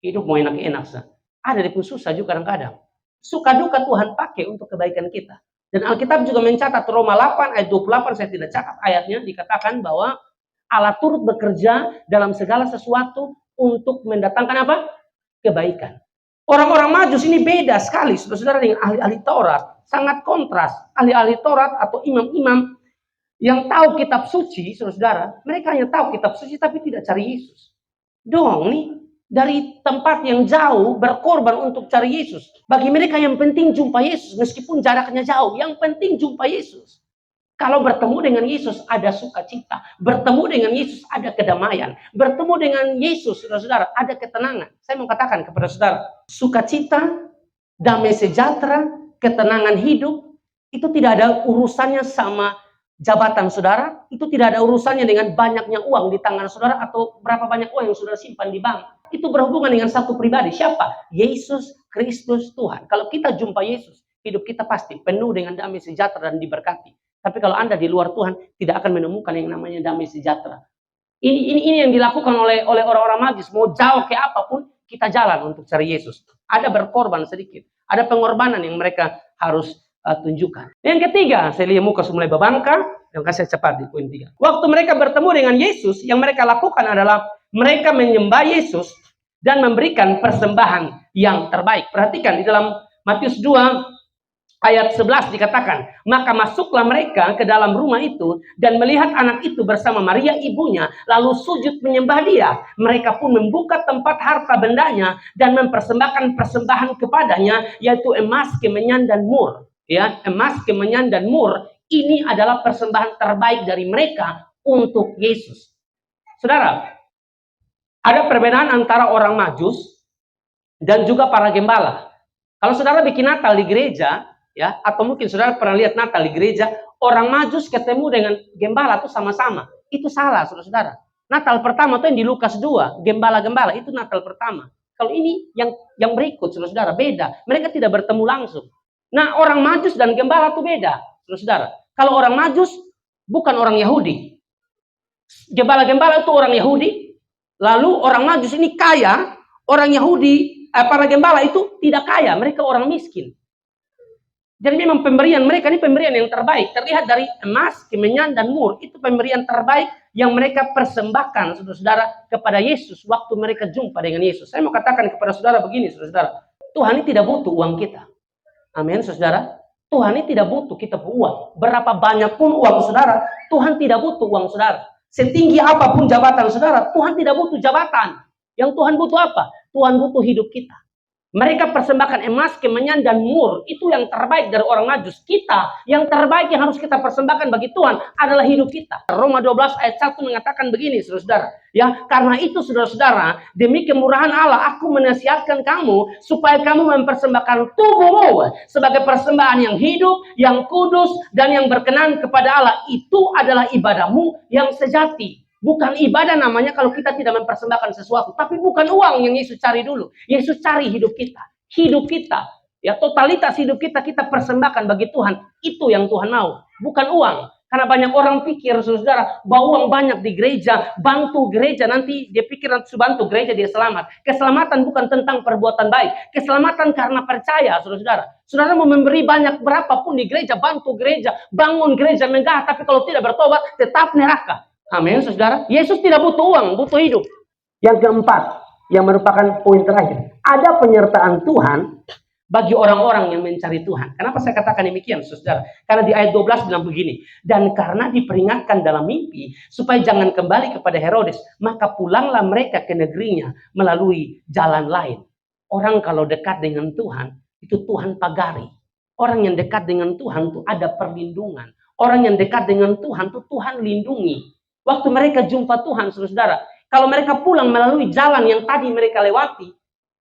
Hidup mau enak-enak saja. Ada pun susah juga kadang-kadang. Suka duka Tuhan pakai untuk kebaikan kita. Dan Alkitab juga mencatat Roma 8 ayat 28, saya tidak catat ayatnya, dikatakan bahwa Allah turut bekerja dalam segala sesuatu untuk mendatangkan apa? Kebaikan. Orang-orang Majus ini beda sekali, saudara-saudara, dengan ahli-ahli Taurat. Sangat kontras. Ahli-ahli Taurat atau imam-imam yang tahu kitab suci, saudara-saudara, mereka hanya tahu kitab suci tapi tidak cari Yesus. Dong nih, dari tempat yang jauh berkorban untuk cari Yesus. Bagi mereka yang penting jumpa Yesus, meskipun jaraknya jauh, yang penting jumpa Yesus. Kalau bertemu dengan Yesus ada sukacita, bertemu dengan Yesus ada kedamaian, bertemu dengan Yesus, saudara-saudara, ada ketenangan. Saya mau katakan kepada saudara, sukacita, damai sejahtera, ketenangan hidup, itu tidak ada urusannya sama jabatan saudara, itu tidak ada urusannya dengan banyaknya uang di tangan saudara atau berapa banyak uang yang saudara simpan di bank. Itu berhubungan dengan satu pribadi. Siapa? Yesus Kristus Tuhan. Kalau kita jumpa Yesus, hidup kita pasti penuh dengan damai sejahtera dan diberkati. Tapi kalau Anda di luar Tuhan, tidak akan menemukan yang namanya damai sejahtera. Ini yang dilakukan oleh orang-orang Majus. Mau jauh ke apapun, kita jalan untuk cari Yesus. Ada berkorban sedikit. Ada pengorbanan yang mereka harus tunjukkan. Yang ketiga, saya lihat muka mulai berbangka, yang kasih cepat di poin 3. Waktu mereka bertemu dengan Yesus, yang mereka lakukan adalah mereka menyembah Yesus dan memberikan persembahan yang terbaik. Perhatikan di dalam Matius 2 ayat 11 dikatakan, maka masuklah mereka ke dalam rumah itu dan melihat anak itu bersama Maria ibunya, lalu sujud menyembah dia. Mereka pun membuka tempat harta bendanya dan mempersembahkan persembahan kepadanya, yaitu emas, kemenyan, dan mur. Ya, emas, kemenyan, dan mur. Ini adalah persembahan terbaik dari mereka untuk Yesus. Saudara, ada perbedaan antara orang Majus dan juga para gembala. Kalau saudara bikin Natal di gereja, ya, atau mungkin saudara pernah lihat Natal di gereja, orang Majus ketemu dengan gembala itu sama-sama. Itu salah, saudara-saudara. Natal pertama itu yang di Lukas 2, gembala-gembala, itu Natal pertama. Kalau ini yang berikut, saudara-saudara, beda. Mereka tidak bertemu langsung. Nah, orang Majus dan gembala itu beda, saudara-saudara. Kalau orang Majus bukan orang Yahudi. Gembala-gembala itu orang Yahudi. Lalu orang Majus ini kaya, orang Yahudi, para gembala itu tidak kaya, mereka orang miskin. Jadi memang pemberian mereka ini pemberian yang terbaik. Terlihat dari emas, kemenyan, dan mur. Itu pemberian terbaik yang mereka persembahkan, saudara-saudara, kepada Yesus waktu mereka jumpa dengan Yesus. Saya mau katakan kepada saudara begini, saudara-saudara. Tuhan ini tidak butuh uang kita. Amin, saudara. Tuhan ini tidak butuh kita uang. Berapa banyak pun uang saudara, Tuhan tidak butuh uang saudara. Setinggi apapun jabatan saudara, Tuhan tidak butuh jabatan. Yang Tuhan butuh apa? Tuhan butuh hidup kita. Mereka persembahkan emas, kemenyan, dan mur. Itu yang terbaik dari orang Majus. Kita, yang terbaik yang harus kita persembahkan bagi Tuhan adalah hidup kita. Roma 12 ayat 1 mengatakan begini, saudara-saudara. Ya, karena itu saudara-saudara, demi kemurahan Allah, aku menasihatkan kamu supaya kamu mempersembahkan tubuhmu sebagai persembahan yang hidup, yang kudus, dan yang berkenan kepada Allah. Itu adalah ibadahmu yang sejati. Bukan ibadah namanya kalau kita tidak mempersembahkan sesuatu. Tapi bukan uang yang Yesus cari dulu. Yesus cari hidup kita. Hidup kita. Ya, totalitas hidup kita persembahkan bagi Tuhan. Itu yang Tuhan mau. Bukan uang. Karena banyak orang pikir, saudara, bahwa uang banyak di gereja, bantu gereja, nanti dia pikir nanti bantu gereja dia selamat. Keselamatan bukan tentang perbuatan baik. Keselamatan karena percaya, saudara. Saudara mau memberi banyak berapapun di gereja, bantu gereja, bangun gereja megah, tapi kalau tidak bertobat, tetap neraka. Amin, saudara. Yesus tidak butuh uang, butuh hidup. Yang keempat, yang merupakan poin terakhir, ada penyertaan Tuhan bagi orang-orang yang mencari Tuhan. Kenapa saya katakan demikian, saudara? Karena di ayat 12 bilang begini, dan karena diperingatkan dalam mimpi, supaya jangan kembali kepada Herodes, maka pulanglah mereka ke negerinya melalui jalan lain. Orang kalau dekat dengan Tuhan, itu Tuhan pagari. Orang yang dekat dengan Tuhan itu ada perlindungan. Orang yang dekat dengan Tuhan itu Tuhan lindungi. Waktu mereka jumpa Tuhan, saudara, kalau mereka pulang melalui jalan yang tadi mereka lewati,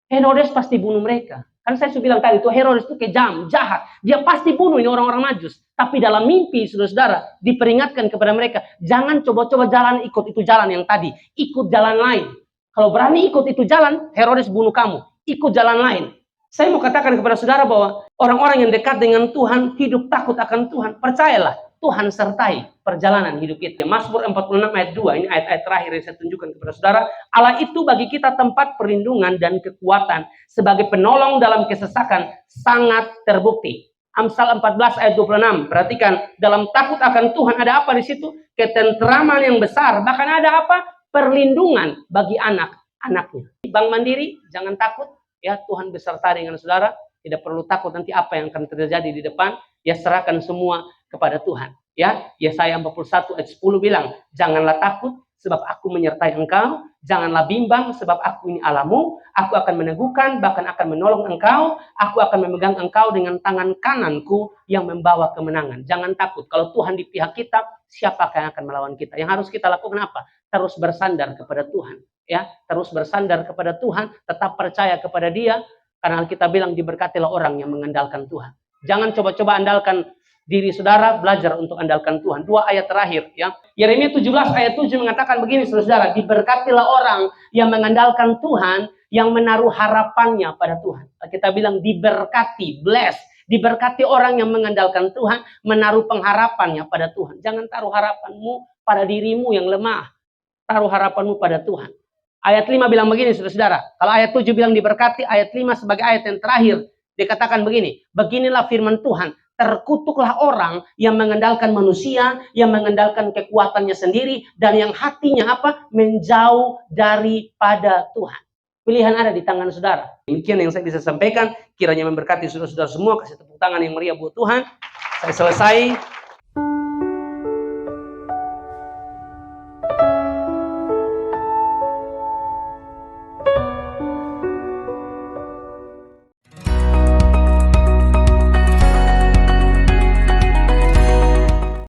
Herodes pasti bunuh mereka. Kan saya sudah bilang tadi, itu Herodes itu kejam, jahat. Dia pasti bunuh ini orang-orang Majus. Tapi dalam mimpi, saudara-saudara, diperingatkan kepada mereka, jangan coba-coba jalan ikut itu jalan yang tadi. Ikut jalan lain. Kalau berani ikut itu jalan, Herodes bunuh kamu. Ikut jalan lain. Saya mau katakan kepada saudara bahwa orang-orang yang dekat dengan Tuhan, hidup takut akan Tuhan. Percayalah, Tuhan sertai perjalanan hidup kita. Mazmur 46 ayat 2, ini ayat-ayat terakhir yang saya tunjukkan kepada saudara. Allah itu bagi kita tempat perlindungan dan kekuatan. Sebagai penolong dalam kesesakan, sangat terbukti. Amsal 14 ayat 26. Perhatikan, dalam takut akan Tuhan ada apa di situ? Ketentraman yang besar. Bahkan ada apa? Perlindungan bagi anak-anaknya. Bank Mandiri, jangan takut. Ya, Tuhan beserta dengan saudara. Tidak perlu takut nanti apa yang akan terjadi di depan. Ya, serahkan semua kepada Tuhan. Ya, Yesaya 41 ayat 10 bilang, janganlah takut sebab aku menyertai engkau. Janganlah bimbang sebab aku ini Allahmu. Aku akan meneguhkan, bahkan akan menolong engkau. Aku akan memegang engkau dengan tangan kananku yang membawa kemenangan. Jangan takut. Kalau Tuhan di pihak kita, siapakah yang akan melawan kita? Yang harus kita lakukan apa? Terus bersandar kepada Tuhan. Ya, terus bersandar kepada Tuhan. Tetap percaya kepada Dia. Karena kita bilang diberkatilah orang yang mengandalkan Tuhan. Jangan coba-coba andalkan diri saudara, belajar untuk andalkan Tuhan. 2 ayat terakhir, ya. Yeremia 17 ayat 7 mengatakan begini, saudara, diberkatilah orang yang mengandalkan Tuhan, yang menaruh harapannya pada Tuhan. Kita bilang diberkati, bless. Diberkati orang yang mengandalkan Tuhan, menaruh pengharapannya pada Tuhan. Jangan taruh harapanmu pada dirimu yang lemah. Taruh harapanmu pada Tuhan. Ayat 5 bilang begini, saudara. Kalau ayat 7 bilang diberkati, ayat 5 sebagai ayat yang terakhir, dikatakan begini, beginilah firman Tuhan, terkutuklah orang yang mengandalkan manusia, yang mengandalkan kekuatannya sendiri, dan yang hatinya apa? Menjauh daripada Tuhan. Pilihan ada di tangan saudara. Demikian yang saya bisa sampaikan, kiranya memberkati saudara-saudara semua. Kasih tepuk tangan yang meriah buat Tuhan. Saya selesai.